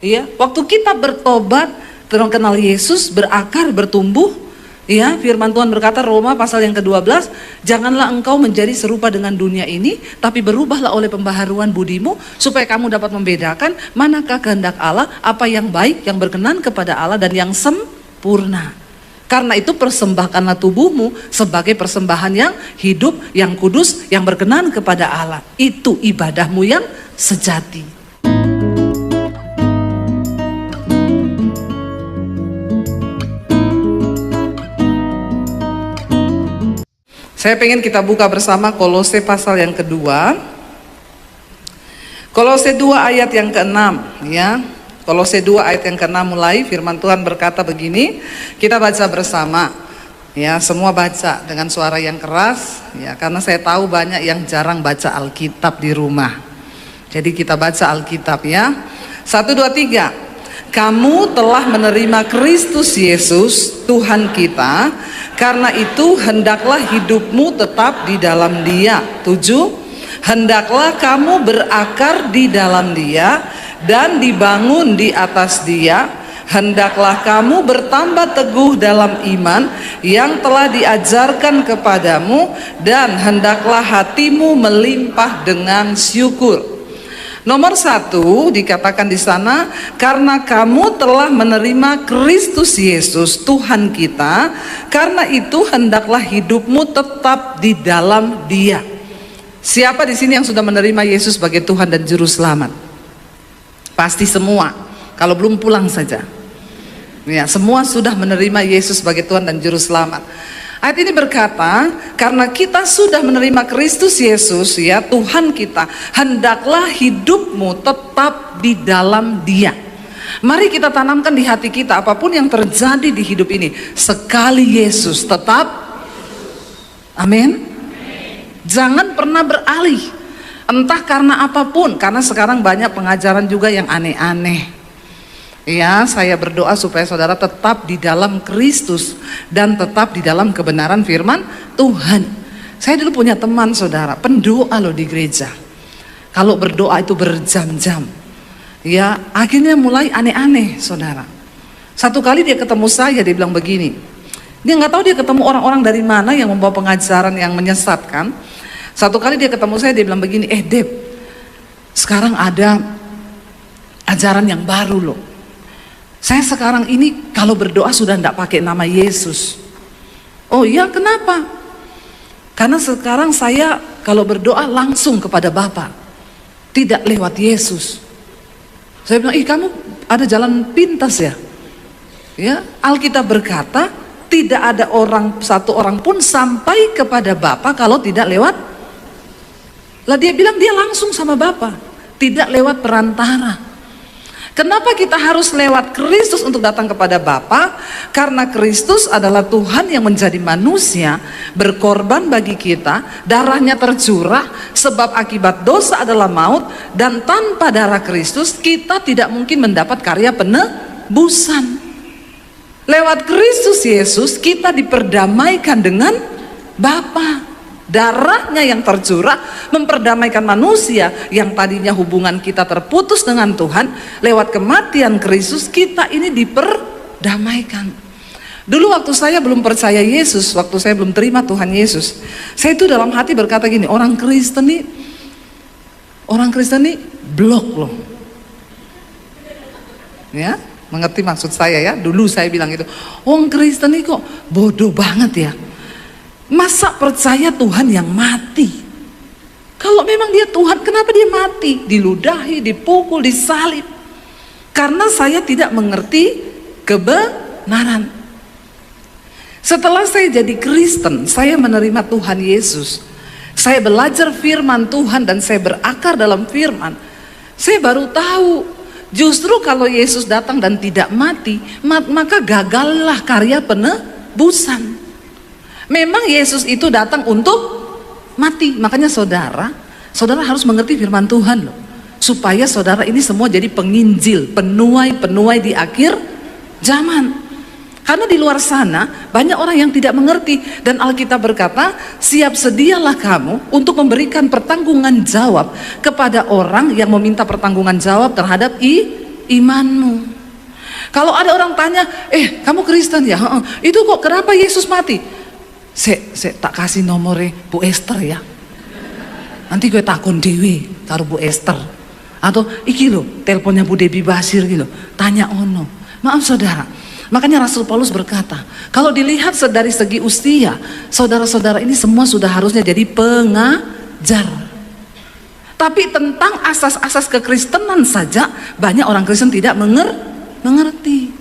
Ya, waktu kita bertobat, kenal Yesus, berakar, bertumbuh, ya, firman Tuhan berkata Roma pasal yang ke-12, janganlah engkau menjadi serupa dengan dunia ini, tapi berubahlah oleh pembaharuan budimu, supaya kamu dapat membedakan manakah kehendak Allah, apa yang baik, yang berkenan kepada Allah, dan yang sempurna. Karena itu persembahkanlah tubuhmu sebagai persembahan yang hidup, yang kudus, yang berkenan kepada Allah. Itu ibadahmu yang sejati. Saya pengen kita buka bersama Kolose pasal yang kedua. Kolose 2 ayat yang ke-6, ya. Kolose 2 ayat yang ke-6 mulai firman Tuhan berkata begini. Kita baca bersama. Ya, semua baca dengan suara yang keras, ya, karena saya tahu banyak yang jarang baca Alkitab di rumah. Jadi kita baca Alkitab, ya. 1 2 3. Kamu telah menerima Kristus Yesus Tuhan kita, karena itu hendaklah hidupmu tetap di dalam Dia. 7. Hendaklah kamu berakar di dalam Dia dan dibangun di atas Dia. Hendaklah kamu bertambah teguh dalam iman yang telah diajarkan kepadamu, dan hendaklah hatimu melimpah dengan syukur. Nomor 1 dikatakan di sana, karena kamu telah menerima Kristus Yesus Tuhan kita, karena itu hendaklah hidupmu tetap di dalam Dia. Siapa di sini yang sudah menerima Yesus sebagai Tuhan dan Juru Selamat? Pasti semua. Kalau belum pulang saja. Ya, semua sudah menerima Yesus sebagai Tuhan dan Juru Selamat. Ayat ini berkata, karena kita sudah menerima Kristus Yesus, ya, Tuhan kita, hendaklah hidupmu tetap di dalam Dia. Mari kita tanamkan di hati kita, apapun yang terjadi di hidup ini, sekali Yesus tetap, amin. Jangan pernah beralih, entah karena apapun, karena sekarang banyak pengajaran juga yang aneh-aneh. Ya, saya berdoa supaya saudara tetap di dalam Kristus dan tetap di dalam kebenaran firman Tuhan. Saya dulu punya teman saudara, pendoa loh di gereja. Kalau berdoa itu berjam-jam. Ya, akhirnya mulai aneh-aneh saudara. Satu kali dia ketemu saya, dia bilang begini. Dia nggak tahu dia ketemu orang-orang dari mana yang membawa pengajaran yang menyesatkan. Satu kali dia ketemu saya, dia bilang begini, Deb, sekarang ada ajaran yang baru loh. Saya sekarang ini kalau berdoa sudah tidak pakai nama Yesus. Oh iya, kenapa? Karena sekarang saya kalau berdoa langsung kepada Bapa, tidak lewat Yesus. Saya bilang, kamu ada jalan pintas ya? Ya, Alkitab berkata tidak ada satu orang pun sampai kepada Bapa kalau tidak lewat. Lah dia bilang dia langsung sama Bapa, tidak lewat perantara. Kenapa kita harus lewat Kristus untuk datang kepada Bapa? Karena Kristus adalah Tuhan yang menjadi manusia, berkorban bagi kita, darahnya tercurah, sebab akibat dosa adalah maut, dan tanpa darah Kristus kita tidak mungkin mendapat karya penebusan. Lewat Kristus Yesus kita diperdamaikan dengan Bapa. Darahnya yang tercurah memperdamaikan manusia yang tadinya hubungan kita terputus dengan Tuhan. Lewat kematian Kristus kita ini diperdamaikan. Dulu waktu saya belum percaya Yesus, waktu saya belum terima Tuhan Yesus, saya itu dalam hati berkata gini, orang Kristen nih blok loh. Ya, mengerti maksud saya ya? Dulu saya bilang gitu, orang Kristen nih kok bodoh banget ya. Masa percaya Tuhan yang mati? Kalau memang dia Tuhan, kenapa dia mati? Diludahi, dipukul, disalib. Karena saya tidak mengerti kebenaran. Setelah saya jadi Kristen, saya menerima Tuhan Yesus. Saya belajar firman Tuhan dan saya berakar dalam firman. Saya baru tahu, justru kalau Yesus datang dan tidak mati, maka gagallah karya penebusan. Memang Yesus itu datang untuk mati. Makanya saudara harus mengerti firman Tuhan loh, supaya saudara ini semua jadi penginjil, penuai di akhir zaman. Karena di luar sana banyak orang yang tidak mengerti, dan Alkitab berkata, siap sedialah kamu untuk memberikan pertanggungan jawab kepada orang yang meminta pertanggungan jawab terhadap imanmu. Kalau ada orang tanya, kamu Kristen ya? Itu kok kenapa Yesus mati? Saya tak kasih nomornya Bu Esther ya. Nanti gue takon dewi karo Bu Esther. Atau iki lo, teleponnya Bu Debbie Basir gitu. Tanya ono. Maaf saudara. Makanya Rasul Paulus berkata, kalau dilihat dari segi usia, saudara-saudara ini semua sudah harusnya jadi pengajar. Tapi tentang asas-asas kekristenan saja banyak orang Kristen tidak mengerti.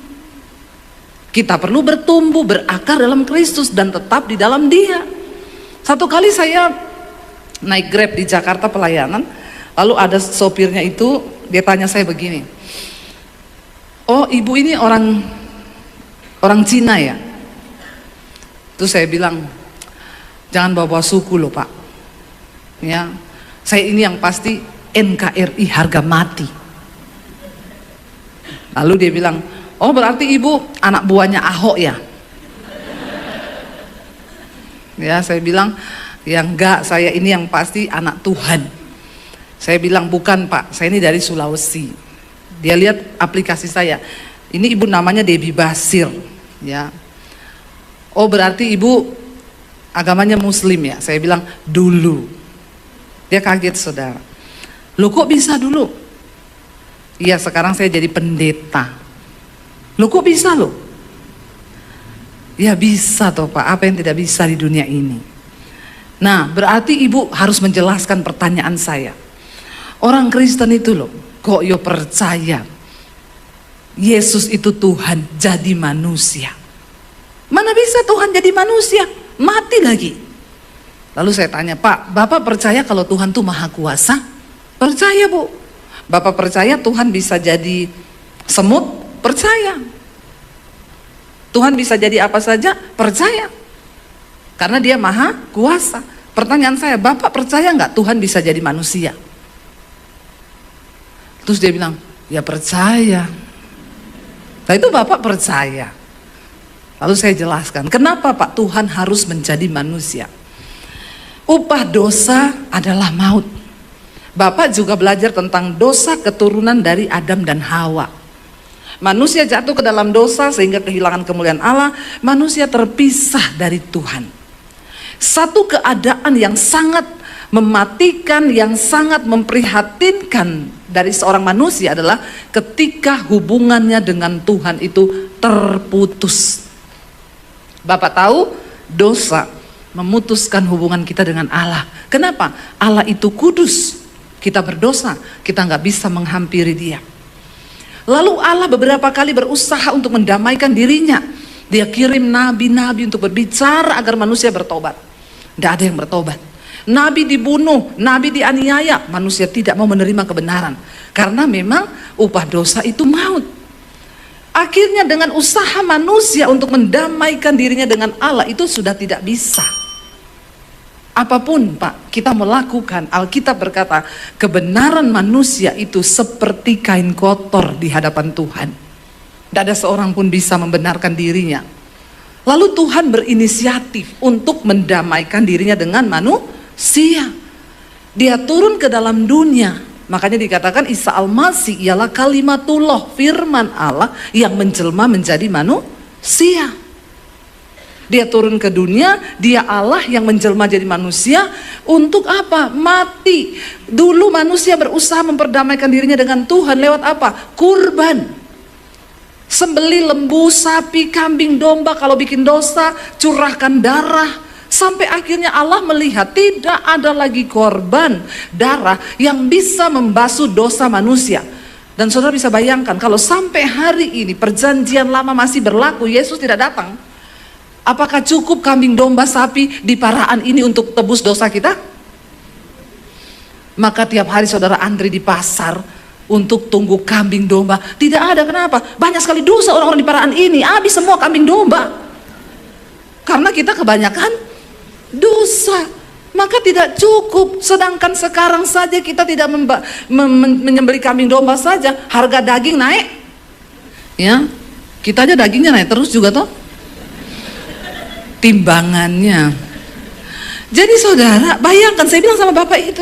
Kita perlu bertumbuh, berakar dalam Kristus dan tetap di dalam Dia. Satu kali saya naik Grab di Jakarta pelayanan, lalu ada sopirnya itu, dia tanya saya begini, oh ibu ini orang Cina ya? Terus saya bilang, jangan bawa-bawa suku loh Pak. Ya, saya ini yang pasti NKRI harga mati. Lalu dia bilang, oh berarti ibu anak buahnya Ahok ya? Ya, saya bilang, ya enggak, saya ini yang pasti anak Tuhan. Saya bilang, bukan Pak, saya ini dari Sulawesi. Dia lihat aplikasi saya, ini ibu namanya Debbie Basir ya. Oh berarti ibu agamanya Muslim ya? Saya bilang, dulu. Dia kaget saudara. Loh kok bisa dulu? Iya, sekarang saya jadi pendeta. Loh kok bisa loh? Ya bisa toh Pak, apa yang tidak bisa di dunia ini? Nah, berarti ibu harus menjelaskan pertanyaan saya. Orang Kristen itu loh, kok yo percaya Yesus itu Tuhan jadi manusia? Mana bisa Tuhan jadi manusia? Mati lagi. Lalu saya tanya, Pak, Bapak percaya kalau Tuhan tuh maha kuasa? Percaya Bu. Bapak percaya Tuhan bisa jadi semut? Percaya. Tuhan bisa jadi apa saja? Percaya. Karena Dia maha kuasa. Pertanyaan saya, Bapak percaya nggak Tuhan bisa jadi manusia? Terus dia bilang, ya percaya. Nah itu Bapak percaya. Lalu saya jelaskan, kenapa Pak Tuhan harus menjadi manusia? Upah dosa adalah maut. Bapak juga belajar tentang dosa keturunan dari Adam dan Hawa. Manusia jatuh ke dalam dosa sehingga kehilangan kemuliaan Allah. Manusia terpisah dari Tuhan. Satu keadaan yang sangat mematikan, yang sangat memprihatinkan dari seorang manusia adalah ketika hubungannya dengan Tuhan itu terputus. Bapak tahu dosa memutuskan hubungan kita dengan Allah. Kenapa? Allah itu kudus. Kita berdosa, kita nggak bisa menghampiri Dia. Lalu Allah beberapa kali berusaha untuk mendamaikan dirinya. Dia kirim nabi-nabi untuk berbicara agar manusia bertobat. Tidak ada yang bertobat. Nabi dibunuh, nabi dianiaya, manusia tidak mau menerima kebenaran. Karena memang upah dosa itu maut. Akhirnya dengan usaha manusia untuk mendamaikan dirinya dengan Allah itu sudah tidak bisa. Apapun Pak kita melakukan, Alkitab berkata kebenaran manusia itu seperti kain kotor di hadapan Tuhan. Tidak ada seorang pun bisa membenarkan dirinya. Lalu Tuhan berinisiatif untuk mendamaikan dirinya dengan manusia. Dia turun ke dalam dunia. Makanya dikatakan Isa Al-Masih ialah kalimatullah, firman Allah yang menjelma menjadi manusia. Dia turun ke dunia, Dia Allah yang menjelma jadi manusia. Untuk apa? Mati. Dulu manusia berusaha memperdamaikan dirinya dengan Tuhan lewat apa? Kurban. Sembeli lembu, sapi, kambing, domba. Kalau bikin dosa, curahkan darah. Sampai akhirnya Allah melihat tidak ada lagi korban darah yang bisa membasuh dosa manusia. Dan saudara bisa bayangkan kalau sampai hari ini perjanjian lama masih berlaku, Yesus tidak datang. Apakah cukup kambing, domba, sapi di paraan ini untuk tebus dosa kita? Maka tiap hari saudara antri di pasar untuk tunggu kambing domba. Tidak ada, kenapa? Banyak sekali dosa orang-orang di paraan ini. Habis semua kambing domba. Karena kita kebanyakan dosa. Maka tidak cukup. Sedangkan sekarang saja kita tidak menyembelih kambing domba saja, harga daging naik. Ya, kita aja dagingnya naik terus juga toh. Timbangannya. Jadi saudara, bayangkan, saya bilang sama bapak itu,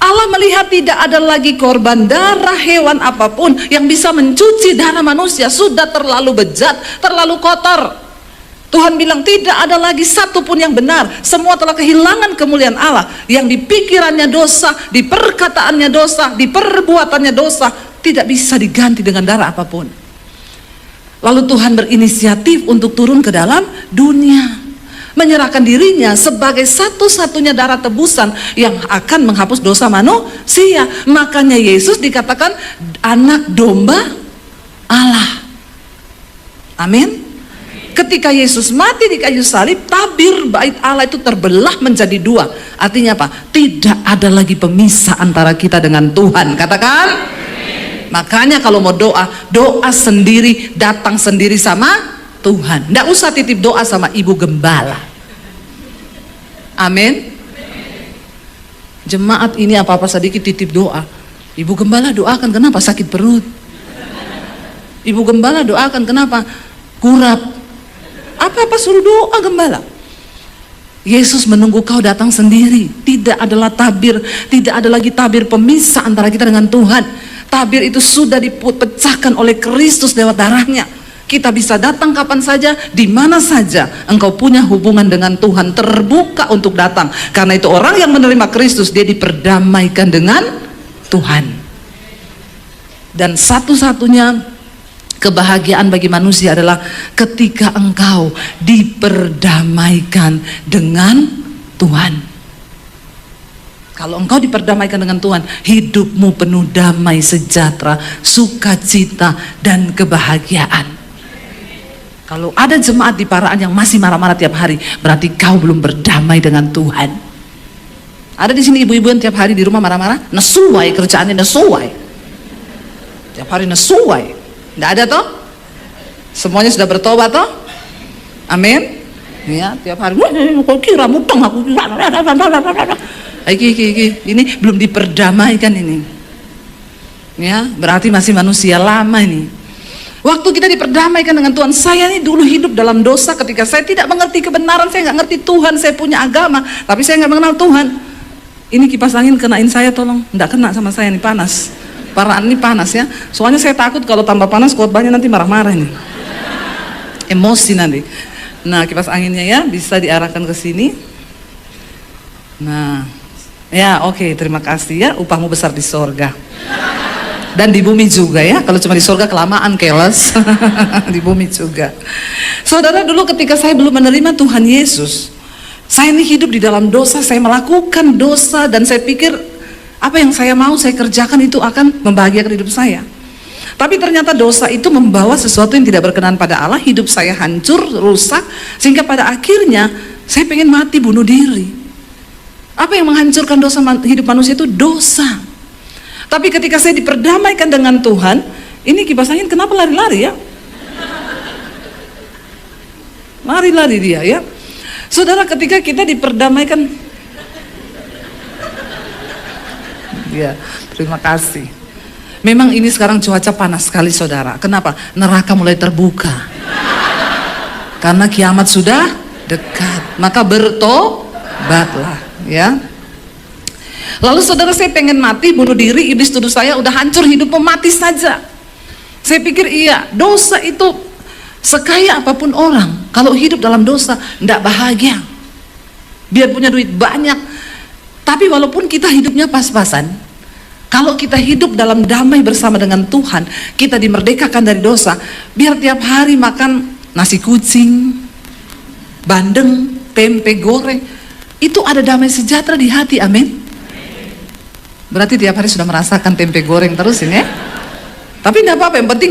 Allah melihat tidak ada lagi korban darah hewan apapun yang bisa mencuci darah manusia. Sudah terlalu bejat, terlalu kotor. Tuhan bilang tidak ada lagi satu pun yang benar. Semua telah kehilangan kemuliaan Allah. Yang di pikirannya dosa, di perkataannya dosa, di perbuatannya dosa, tidak bisa diganti dengan darah apapun. Lalu Tuhan berinisiatif untuk turun ke dalam dunia, menyerahkan dirinya sebagai satu-satunya darah tebusan yang akan menghapus dosa manusia. Makanya Yesus dikatakan anak domba Allah. Amin. Ketika Yesus mati di kayu salib, tabir bait Allah itu terbelah menjadi dua. Artinya apa? Tidak ada lagi pemisah antara kita dengan Tuhan. Katakan. Makanya kalau mau doa, doa sendiri, datang sendiri sama Tuhan. Nggak usah titip doa sama ibu gembala. Amin. Jemaat ini apa-apa sedikit titip doa. Ibu gembala doakan kenapa? Sakit perut. Ibu gembala doakan kenapa? Kurap. Apa-apa suruh doa gembala. Yesus menunggu kau datang sendiri. Tidak adalah tabir, tidak ada lagi tabir pemisah antara kita dengan Tuhan. Tabir itu sudah dipecahkan oleh Kristus lewat darahnya. Kita bisa datang kapan saja, di mana saja. Engkau punya hubungan dengan Tuhan, terbuka untuk datang. Karena itu orang yang menerima Kristus, dia diperdamaikan dengan Tuhan. Dan satu-satunya kebahagiaan bagi manusia adalah ketika engkau diperdamaikan dengan Tuhan. Kalau engkau diperdamaikan dengan Tuhan, hidupmu penuh damai sejahtera, sukacita, dan kebahagiaan. Kalau ada jemaat di Paraan yang masih marah-marah tiap hari, berarti kau belum berdamai dengan Tuhan. Ada di sini ibu-ibu yang tiap hari di rumah marah-marah, nesuai kerjaannya, nesuai. Tiap hari nesuai. Nggak ada toh? Semuanya sudah bertobat toh? Amin. Ya, tiap hari kok kira mutong aku. Ini belum diperdamaikan ini. Ya, berarti masih manusia lama ini. Waktu kita diperdamaikan dengan Tuhan, saya ini dulu hidup dalam dosa ketika saya tidak mengerti kebenaran, saya nggak ngerti Tuhan, saya punya agama, tapi saya nggak mengenal Tuhan. Ini kipas angin kenain saya tolong, nggak kena sama saya nih, panas. Paraan ini panas ya, soalnya saya takut kalau tambah panas khotbahnya nanti marah-marah nih, emosi nanti. Nah, kipas anginnya ya bisa diarahkan ke sini. Nah, ya oke, terima kasih ya, upahmu besar di sorga dan di bumi juga ya. Kalau cuma di sorga kelamaan keles. Di bumi juga. Saudara, dulu ketika saya belum menerima Tuhan Yesus, saya ini hidup di dalam dosa, saya melakukan dosa dan saya pikir apa yang saya mau saya kerjakan itu akan membahagiakan hidup saya. Tapi ternyata dosa itu membawa sesuatu yang tidak berkenan pada Allah. Hidup saya hancur, rusak, sehingga pada akhirnya saya pengen mati, bunuh diri. Apa yang menghancurkan dosa hidup manusia itu dosa. Tapi ketika saya diperdamaikan dengan Tuhan, ini kipas angin kenapa lari-lari ya? Lari-lari dia ya. Saudara, ketika kita diperdamaikan, ya, terima kasih. Memang ini sekarang cuaca panas sekali saudara. Kenapa? Neraka mulai terbuka. Karena kiamat sudah dekat. Maka bertobatlah ya. Lalu saudara, saya pengen mati, bunuh diri, iblis tuduh saya udah hancur hidupmu, mati saja. Saya pikir iya, dosa itu sekaya apapun orang, kalau hidup dalam dosa tidak bahagia. Biar punya duit banyak, tapi walaupun kita hidupnya pas-pasan, kalau kita hidup dalam damai bersama dengan Tuhan, kita dimerdekakan dari dosa. Biar tiap hari makan nasi kucing, bandeng, tempe goreng, itu ada damai sejahtera di hati. Amin. Berarti tiap hari sudah merasakan tempe goreng terus ini ya. Tapi tidak apa-apa, yang penting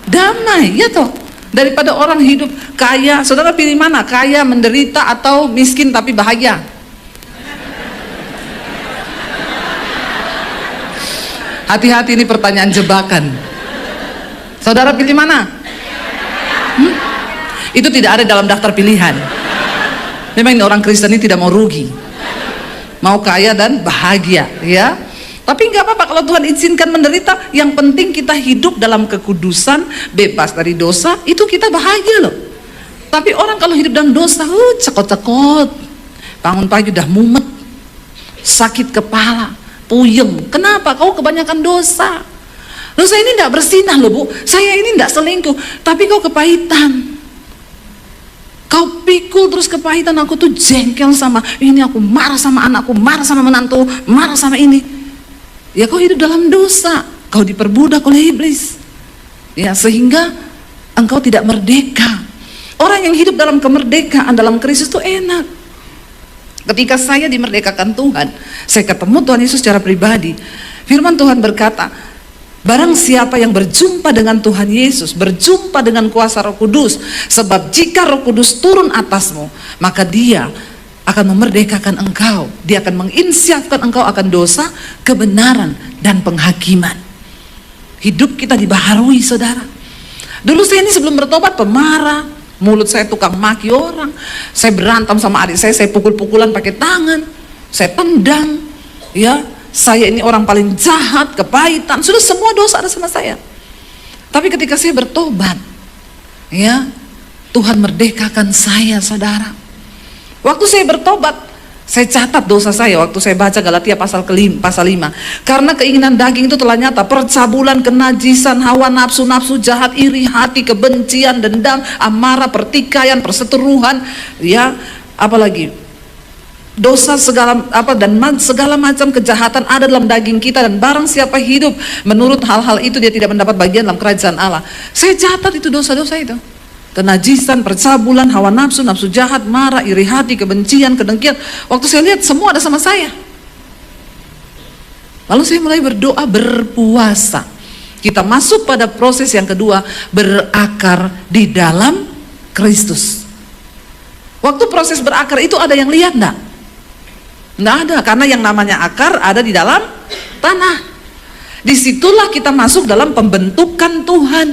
damai ya toh. Daripada orang hidup kaya, saudara pilih mana? Kaya, menderita, atau miskin tapi bahagia? Hati-hati, ini pertanyaan jebakan. Saudara pilih mana? Itu tidak ada dalam daftar pilihan. Memang ini orang Kristen ini tidak mau rugi, mau kaya dan bahagia ya. Tapi nggak apa-apa kalau Tuhan izinkan menderita. Yang penting kita hidup dalam kekudusan, bebas dari dosa, itu kita bahagia loh. Tapi orang kalau hidup dalam dosa, cekot-cekot, bangun pagi udah mumet, sakit kepala, puyeng. Kenapa? Kau kebanyakan dosa. Loh, saya ini tidak bersinah loh Bu, saya ini tidak selingkuh, tapi kau kepahitan. Kau pikul terus kepahitan, aku tuh jengkel sama ini, aku marah sama anakku, marah sama menantu, marah sama ini. Ya kau hidup dalam dosa, kau diperbudak oleh iblis. Ya, sehingga engkau tidak merdeka. Orang yang hidup dalam kemerdekaan dalam Kristus itu enak. Ketika saya dimerdekakan Tuhan, saya ketemu Tuhan Yesus secara pribadi. Firman Tuhan berkata, barang siapa yang berjumpa dengan Tuhan Yesus, berjumpa dengan kuasa Roh Kudus, sebab jika Roh Kudus turun atasmu, maka Dia akan memerdekakan engkau. Dia akan menginsyafkan engkau akan dosa, kebenaran, dan penghakiman. Hidup kita dibaharui, saudara. Dulu saya ini sebelum bertobat pemarah, mulut saya tukang maki orang, saya berantem sama adik saya pukul-pukulan pakai tangan, saya tendang, ya. Saya ini orang paling jahat, kepahitan, sudah semua dosa ada sama saya. Tapi ketika saya bertobat, ya, Tuhan merdekakan saya, saudara. Waktu saya bertobat, saya catat dosa saya waktu saya baca Galatia pasal 5. Karena keinginan daging itu telah nyata, percabulan, kenajisan, hawa nafsu, nafsu jahat, iri hati, kebencian, dendam, amarah, pertikaian, perseteruhan, ya, apalagi dosa segala macam kejahatan ada dalam daging kita, dan barang siapa hidup menurut hal-hal itu dia tidak mendapat bagian dalam kerajaan Allah. Saya catat itu dosa-dosa itu. Kenajisan, percabulan, hawa nafsu, nafsu jahat, marah, iri hati, kebencian, kedengkian. Waktu saya lihat semua ada sama saya. Lalu saya mulai berdoa, berpuasa. Kita masuk pada proses yang kedua, berakar di dalam Kristus. Waktu proses berakar itu ada yang lihat enggak? Nggak ada, karena yang namanya akar ada di dalam tanah. Disitulah kita masuk dalam pembentukan Tuhan,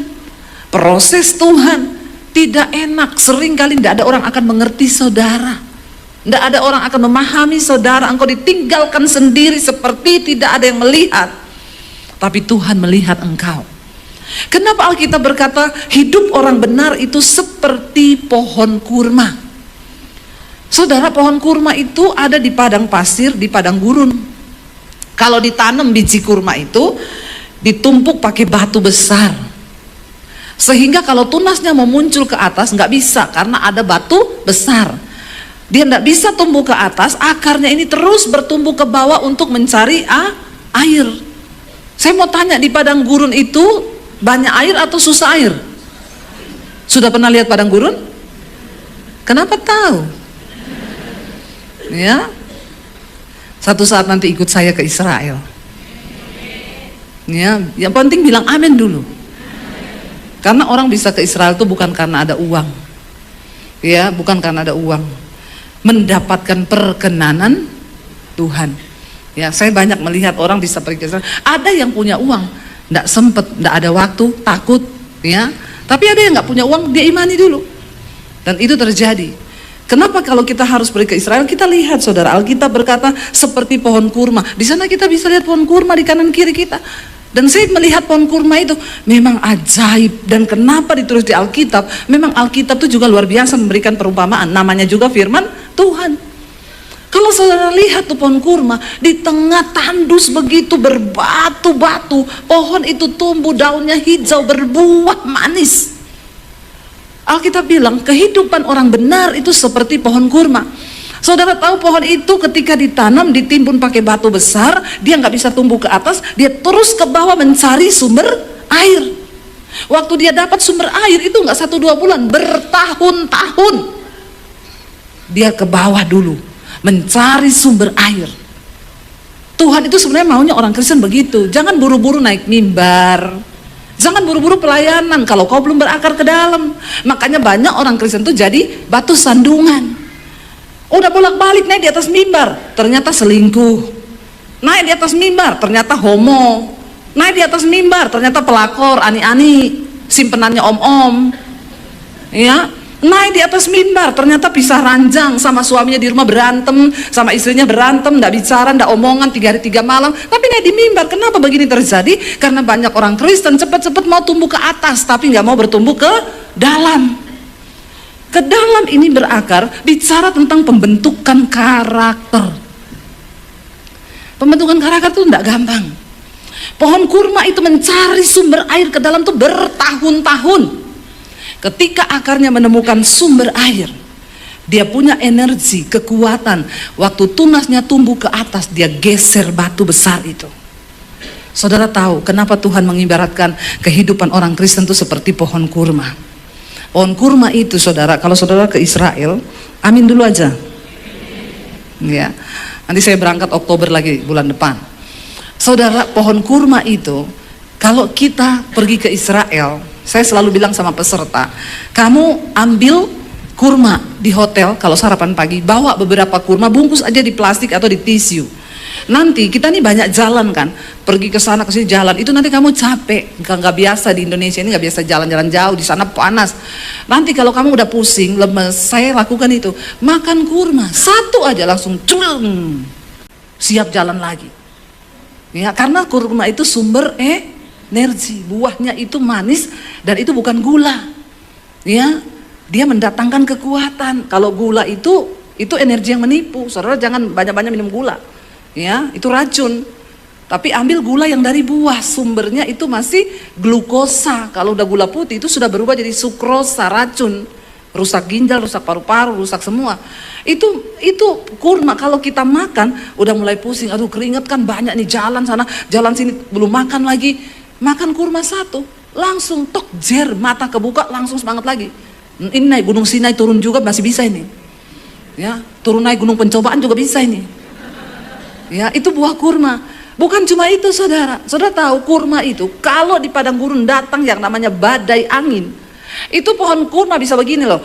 proses Tuhan. Tidak enak, seringkali tidak ada orang akan mengerti saudara, tidak ada orang akan memahami saudara. Engkau ditinggalkan sendiri seperti tidak ada yang melihat, tapi Tuhan melihat engkau. Kenapa Alkitab berkata hidup orang benar itu seperti pohon kurma? Saudara, pohon kurma itu ada di padang pasir, di padang gurun. Kalau ditanam biji kurma itu ditumpuk pakai batu besar, sehingga kalau tunasnya mau muncul ke atas nggak bisa karena ada batu besar. Dia nggak bisa tumbuh ke atas, akarnya ini terus bertumbuh ke bawah untuk mencari air. Saya mau tanya, di padang gurun itu banyak air atau susah air? Sudah pernah lihat padang gurun? Kenapa tahu? Ya, satu saat nanti ikut saya ke Israel. Ya, yang penting bilang amin dulu. Karena orang bisa ke Israel itu bukan karena ada uang. Ya, bukan karena ada uang. Mendapatkan perkenanan Tuhan. Ya, saya banyak melihat orang bisa pergi ke Israel. Ada yang punya uang, nggak sempet, nggak ada waktu, takut, ya. Tapi ada yang nggak punya uang, dia imani dulu. Dan itu terjadi. Kenapa kalau kita harus pergi ke Israel? Kita lihat, saudara, Alkitab berkata seperti pohon kurma. Di sana kita bisa lihat pohon kurma di kanan kiri kita. Dan saya melihat pohon kurma itu memang ajaib. Dan kenapa ditulis di Alkitab? Memang Alkitab itu juga luar biasa memberikan perumpamaan. Namanya juga firman Tuhan. Kalau saudara lihat tuh pohon kurma, di tengah tandus begitu berbatu-batu, pohon itu tumbuh, daunnya hijau, berbuah manis. Alkitab bilang kehidupan orang benar itu seperti pohon kurma. Saudara tahu pohon itu ketika ditanam, ditimbun pakai batu besar, dia nggak bisa tumbuh ke atas, dia terus ke bawah mencari sumber air. Waktu dia dapat sumber air itu nggak 1-2 bulan, bertahun-tahun dia ke bawah dulu mencari sumber air. Tuhan itu sebenarnya maunya orang Kristen begitu. Jangan buru-buru naik mimbar, jangan buru-buru pelayanan kalau kau belum berakar ke dalam. Makanya banyak orang Kristen itu jadi batu sandungan. Udah bolak-balik naik di atas mimbar, ternyata selingkuh. Naik di atas mimbar, ternyata homo. Naik di atas mimbar, ternyata pelakor, ani-ani, simpenannya om-om. Ya, naik di atas mimbar, ternyata pisah ranjang, sama suaminya di rumah berantem, sama istrinya berantem, nggak bicara, nggak omongan 3 hari 3 malam. Tapi naik di mimbar. Kenapa begini terjadi? Karena banyak orang Kristen cepat-cepat mau tumbuh ke atas, tapi nggak mau bertumbuh ke dalam. Ke dalam ini berakar, bicara tentang pembentukan karakter. Pembentukan karakter itu tidak gampang. Pohon kurma itu mencari sumber air ke dalam tuh bertahun-tahun. Ketika akarnya menemukan sumber air, dia punya energi, kekuatan. Waktu tunasnya tumbuh ke atas, dia geser batu besar itu. Saudara tahu kenapa Tuhan mengibaratkan kehidupan orang Kristen itu seperti pohon kurma. Pohon kurma itu saudara, kalau saudara ke Israel, amin dulu aja. Ya, nanti saya berangkat Oktober lagi bulan depan. Saudara, pohon kurma itu, kalau kita pergi ke Israel, saya selalu bilang sama peserta, kamu ambil kurma di hotel, kalau sarapan pagi, bawa beberapa kurma, bungkus aja di plastik atau di tisu. Nanti kita nih banyak jalan kan, pergi ke sana ke sini jalan, itu nanti kamu capek, nggak biasa di Indonesia ini nggak biasa jalan-jalan jauh, di sana panas. Nanti kalau kamu udah pusing, lemes, saya lakukan itu, makan kurma, satu aja langsung celung, siap jalan lagi. Ya, karena kurma itu sumber energi, buahnya itu manis dan itu bukan gula. Ya, dia mendatangkan kekuatan. Kalau gula itu energi yang menipu. Saudara jangan banyak-banyak minum gula. Ya, itu racun. Tapi ambil gula yang dari buah, sumbernya itu masih glukosa. Kalau udah gula putih itu sudah berubah jadi sukrosa, racun. Rusak ginjal, rusak paru-paru, rusak semua. Itu kurma kalau kita makan udah mulai pusing, aduh keringet kan banyak nih, jalan sana, jalan sini, belum makan lagi. Makan kurma satu, langsung tok jer, mata kebuka, langsung semangat lagi. Ini naik Gunung Sinai turun juga masih bisa ini. Ya, turun naik gunung pencobaan juga bisa ini. Ya, itu buah kurma. Bukan cuma itu saudara. Saudara tahu kurma itu kalau di padang gurun datang yang namanya badai angin, itu pohon kurma bisa begini loh,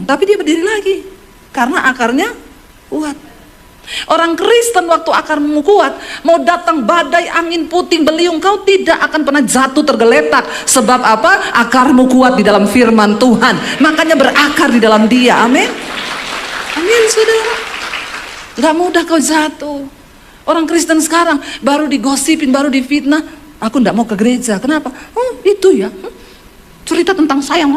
tapi dia berdiri lagi karena akarnya kuat. Orang Kristen waktu akarmu kuat, mau datang badai angin puting beliung, kau tidak akan pernah jatuh tergeletak. Sebab apa? Akarmu kuat di dalam firman Tuhan, makanya berakar di dalam Dia. Amin. Amin saudara. Gak mudah kau jatuh. Orang Kristen sekarang baru digosipin, baru difitnah, aku gak mau ke gereja. Kenapa? Itu ya, cerita tentang sayang,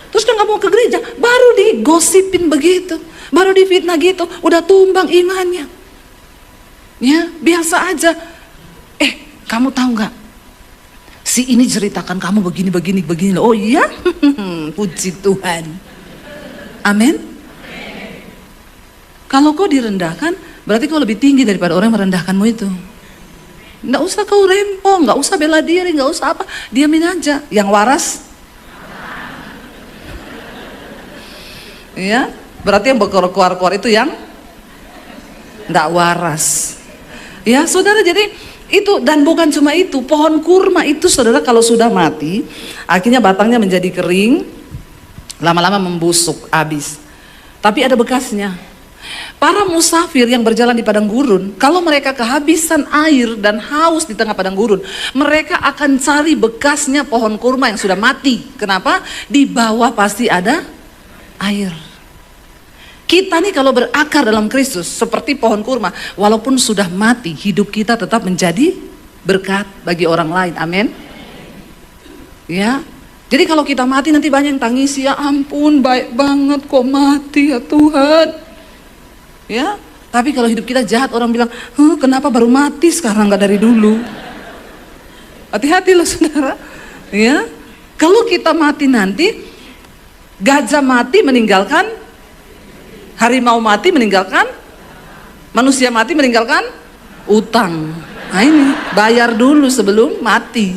terus dia nggak mau ke gereja, baru digosipin begitu, baru difitnah gitu, udah tumbang imannya. Ya biasa aja. Kamu tahu nggak? Si ini ceritakan kamu begini. Oh iya, puji Tuhan. Amin. Kalau kau direndahkan, berarti kau lebih tinggi daripada orang yang merendahkanmu itu. Nggak usah kau rempong, nggak usah bela diri, nggak usah apa, diamin aja. Yang waras, ya, berarti yang berkeluar itu yang nggak waras. Ya, saudara, jadi itu, dan bukan cuma itu, pohon kurma itu, saudara, kalau sudah mati, akhirnya batangnya menjadi kering, lama-lama membusuk, habis. Tapi ada bekasnya. Para musafir yang berjalan di padang gurun, kalau mereka kehabisan air dan haus di tengah padang gurun, mereka akan cari bekasnya pohon kurma yang sudah mati. Kenapa? Di bawah pasti ada air. Kita nih kalau berakar dalam Kristus seperti pohon kurma, walaupun sudah mati, hidup kita tetap menjadi berkat bagi orang lain. Amin. Ya. Jadi kalau kita mati nanti banyak yang tangisi, ya ampun baik banget kok mati ya Tuhan. Ya, tapi kalau hidup kita jahat, orang bilang, kenapa baru mati sekarang nggak dari dulu? Hati-hati loh saudara. Ya, kalau kita mati nanti, gajah mati meninggalkan, harimau mati meninggalkan, manusia mati meninggalkan utang. Nah ini bayar dulu sebelum mati.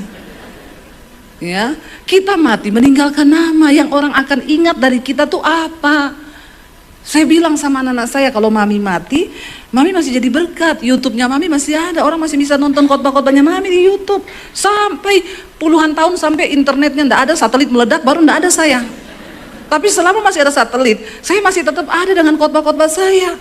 Ya, kita mati meninggalkan nama yang orang akan ingat dari kita tuh apa? Saya bilang sama anak-anak saya, kalau mami mati, mami masih jadi berkat. YouTube-nya mami masih ada, orang masih bisa nonton khotbah-khotbahnya mami di YouTube. Sampai puluhan tahun, sampai internetnya ndak ada, satelit meledak, baru ndak ada saya. Tapi selama masih ada satelit, saya masih tetap ada dengan khotbah-khotbah saya.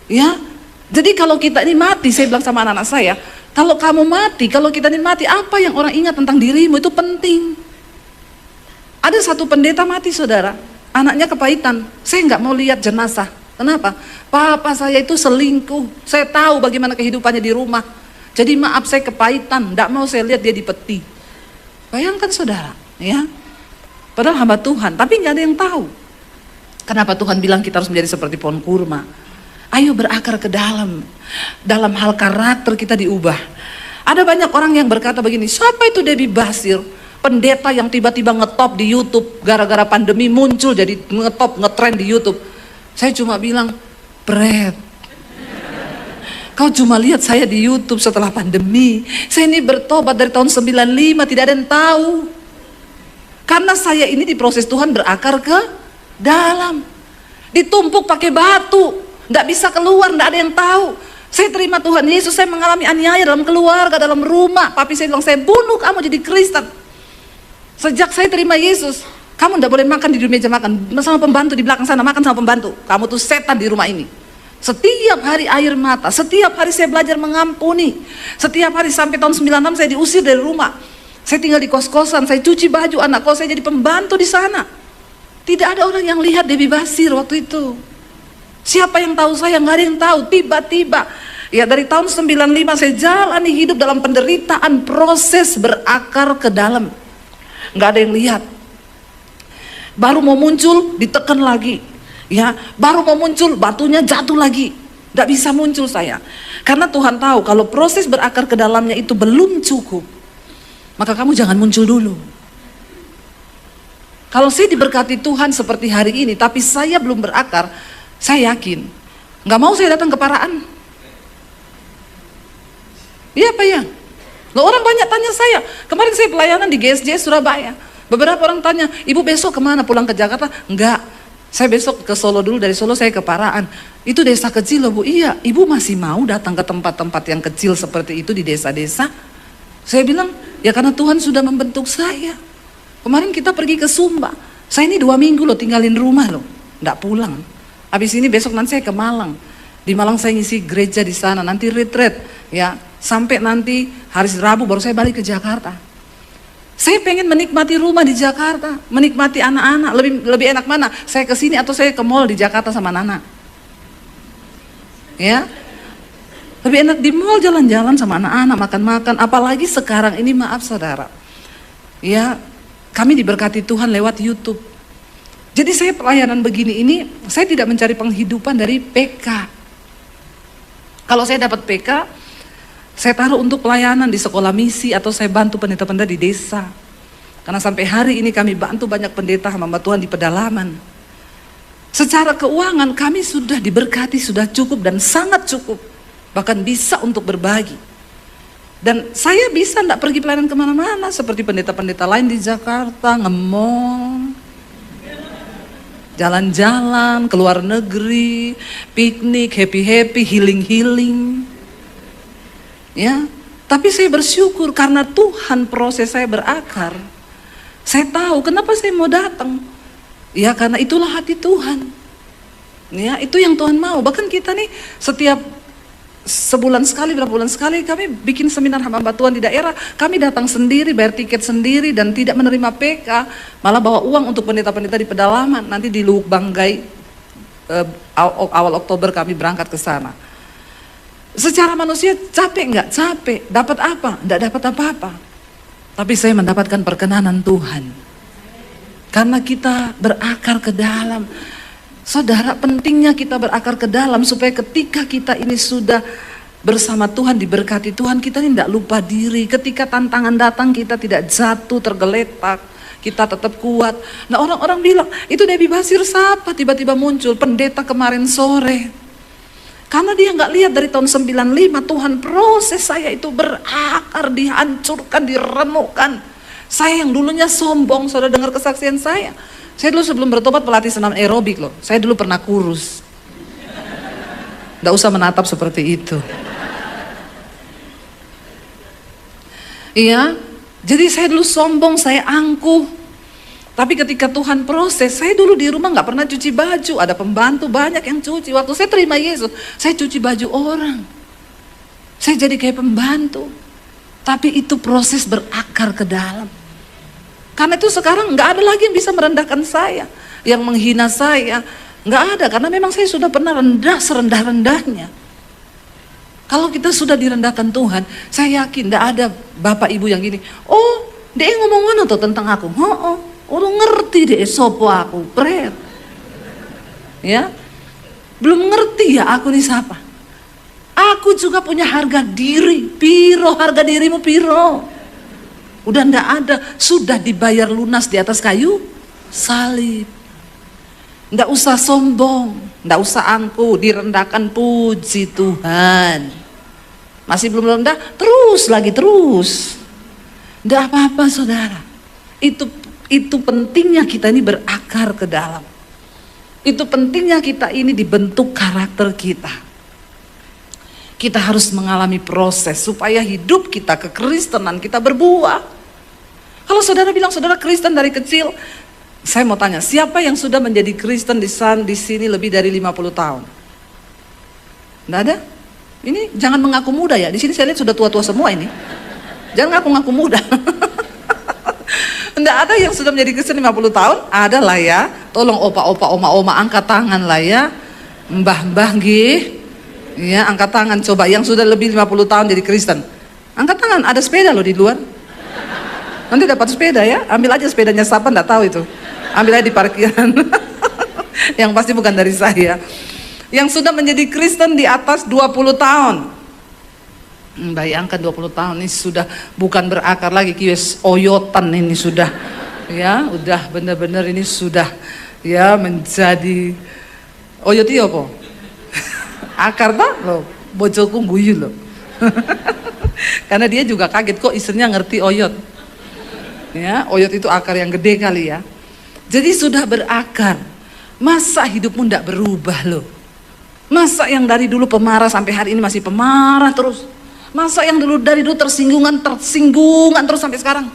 Ya, jadi kalau kita ini mati, saya bilang sama anak-anak saya, kalau kamu mati, kalau kita ini mati, apa yang orang ingat tentang dirimu itu penting. Ada satu pendeta mati saudara, anaknya kepahitan, saya nggak mau lihat jenazah. Kenapa? Papa saya itu selingkuh, saya tahu bagaimana kehidupannya di rumah. Jadi maaf saya kepahitan, nggak mau saya lihat dia di peti. Bayangkan saudara, ya. Padahal hamba Tuhan, tapi nggak ada yang tahu. Kenapa Tuhan bilang kita harus menjadi seperti pohon kurma? Ayo berakar ke dalam. Dalam hal karakter kita diubah. Ada banyak orang yang berkata begini, siapa itu Debbie Basir? Pendeta yang tiba-tiba ngetop di YouTube gara-gara pandemi muncul jadi ngetop, ngetrend di YouTube. Saya cuma bilang, Bret, kau cuma lihat saya di YouTube setelah pandemi. Saya ini bertobat dari tahun 95, tidak ada yang tahu. Karena saya ini diproses Tuhan berakar ke dalam. Ditumpuk pakai batu, nggak bisa keluar, nggak ada yang tahu. Saya terima Tuhan Yesus, saya mengalami aniaya dalam keluarga, dalam rumah. Papi saya bilang, saya bunuh kamu jadi Kristen. Sejak saya terima Yesus, kamu tidak boleh makan di meja makan sama pembantu di belakang sana, makan sama pembantu. Kamu tuh setan di rumah ini. Setiap hari air mata, setiap hari saya belajar mengampuni. Setiap hari sampai tahun 96 saya diusir dari rumah. Saya tinggal di kos-kosan, saya cuci baju anak kos, saya jadi pembantu di sana. Tidak ada orang yang lihat Debbie Basir waktu itu. Siapa yang tahu saya? Nggak ada yang tahu. Tiba-tiba, ya dari tahun 95 saya jalani hidup dalam penderitaan, proses berakar ke dalam. Nggak ada yang lihat. Baru mau muncul, ditekan lagi. Ya, baru mau muncul, batunya jatuh lagi. Nggak bisa muncul saya. Karena Tuhan tahu kalau proses berakar ke dalamnya itu belum cukup, maka kamu jangan muncul dulu. Kalau saya diberkati Tuhan seperti hari ini, tapi saya belum berakar, saya yakin nggak mau saya datang ke Paraan. Iya apa ya? Loh, orang banyak tanya saya. Kemarin saya pelayanan di GSJ Surabaya. Beberapa orang tanya, ibu besok kemana? Pulang ke Jakarta? Enggak, saya besok ke Solo dulu, dari Solo saya ke Paraan. Itu desa kecil loh Bu. Iya, ibu masih mau datang ke tempat-tempat yang kecil seperti itu di desa-desa? Saya bilang, ya karena Tuhan sudah membentuk saya. Kemarin kita pergi ke Sumba. Saya ini 2 minggu loh tinggalin rumah loh, enggak pulang. Habis ini besok nanti saya ke Malang. Di Malang saya ngisi gereja di sana, nanti retreat ya. Sampai nanti hari Rabu baru saya balik ke Jakarta. Saya pengen menikmati rumah di Jakarta, menikmati anak-anak. Lebih enak mana? Saya ke sini atau saya ke mall di Jakarta sama Nana? Ya, lebih enak di mall jalan-jalan sama anak-anak, makan-makan. Apalagi sekarang ini, maaf saudara, ya kami diberkati Tuhan lewat YouTube. Jadi saya pelayanan begini ini, saya tidak mencari penghidupan dari PK. Kalau saya dapat PK, saya taruh untuk pelayanan di sekolah misi atau saya bantu pendeta-pendeta di desa. Karena sampai hari ini kami bantu banyak pendeta hamba Tuhan di pedalaman. Secara keuangan kami sudah diberkati, sudah cukup dan sangat cukup. Bahkan bisa untuk berbagi. Dan saya bisa tidak pergi pelayanan kemana-mana seperti pendeta-pendeta lain di Jakarta, nge-mall, jalan-jalan, keluar negeri, piknik, happy-happy, healing-healing. Ya, tapi saya bersyukur karena Tuhan proses saya berakar. Saya tahu kenapa saya mau datang. Ya karena itulah hati Tuhan. Ya, itu yang Tuhan mau. Bahkan kita nih setiap sebulan sekali, berapa bulan sekali kami bikin seminar hamba Tuhan di daerah. Kami datang sendiri, bayar tiket sendiri dan tidak menerima PK, malah bawa uang untuk pendeta-pendeta di pedalaman. Nanti di Luwuk Banggai awal Oktober kami berangkat ke sana. Secara manusia capek nggak? Capek. Dapat apa? Nggak dapat apa-apa. Tapi saya mendapatkan perkenanan Tuhan. Karena kita berakar ke dalam. Saudara, pentingnya kita berakar ke dalam supaya ketika kita ini sudah bersama Tuhan, diberkati Tuhan, kita ini tidak lupa diri. Ketika tantangan datang kita tidak jatuh, tergeletak. Kita tetap kuat. Nah orang-orang bilang, itu Debbie Basir siapa? Tiba-tiba muncul pendeta kemarin sore. Karena dia nggak lihat dari tahun 95 Tuhan proses saya itu berakar, dihancurkan, diremukkan. Saya yang dulunya sombong, saudara dengar kesaksian saya. Saya dulu sebelum bertobat pelatih senam aerobik loh. Saya dulu pernah kurus. Nggak usah menatap seperti itu. Iya, jadi saya dulu sombong, saya angkuh. Tapi ketika Tuhan proses, saya dulu di rumah nggak pernah cuci baju. Ada pembantu banyak yang cuci. Waktu saya terima Yesus, saya cuci baju orang. Saya jadi kayak pembantu. Tapi itu proses berakar ke dalam. Karena itu sekarang nggak ada lagi yang bisa merendahkan saya, yang menghina saya. Nggak ada, karena memang saya sudah pernah rendah serendah-rendahnya. Kalau kita sudah direndahkan Tuhan, saya yakin nggak ada bapak ibu yang gini. Oh, dia ngomong-ngomong tuh tentang aku. Orang ngerti deh sopo aku, Bret. Ya. Belum ngerti ya aku nih siapa. Aku juga punya harga diri. Piro harga dirimu piro? Udah ndak ada, sudah dibayar lunas di atas kayu salib. Ndak usah sombong, ndak usah angkuh, direndahkan, puji Tuhan. Masih belum rendah, terus lagi terus. Ndak apa-apa saudara. Itu pentingnya kita ini berakar ke dalam. Itu pentingnya kita ini dibentuk karakter kita. Kita harus mengalami proses supaya hidup kita kekristenan kita berbuah. Kalau saudara bilang saudara Kristen dari kecil, saya mau tanya, siapa yang sudah menjadi Kristen di sini lebih dari 50 tahun? Nggak ada? Ini jangan mengaku muda ya. Di sini saya lihat sudah tua-tua semua ini. Jangan ngaku-ngaku muda. Nggak ada yang sudah menjadi Kristen 50 tahun? Ada lah ya. Tolong opa-opa, oma-oma angkat tangan lah ya. Mbah-mbah nggih. Ya, angkat tangan coba yang sudah lebih 50 tahun jadi Kristen. Angkat tangan, ada sepeda loh di luar. Nanti dapat sepeda ya, ambil aja sepedanya siapa enggak tahu itu. Ambil aja di parkiran. Yang pasti bukan dari saya. Yang sudah menjadi Kristen di atas 20 tahun. Bayangkan 20 tahun ini sudah bukan berakar lagi, kiwes oyotan ini sudah. Ya, udah benar-benar ini sudah ya menjadi oyoti apa? Akar tak loh, bojoku guyu loh. Karena dia juga kaget kok istrinya ngerti oyot. Ya, oyot itu akar yang gede kali ya. Jadi sudah berakar. Masa hidupmu ndak berubah loh? Masa yang dari dulu pemarah sampai hari ini masih pemarah terus? Masa yang dari dulu tersinggungan terus sampai sekarang?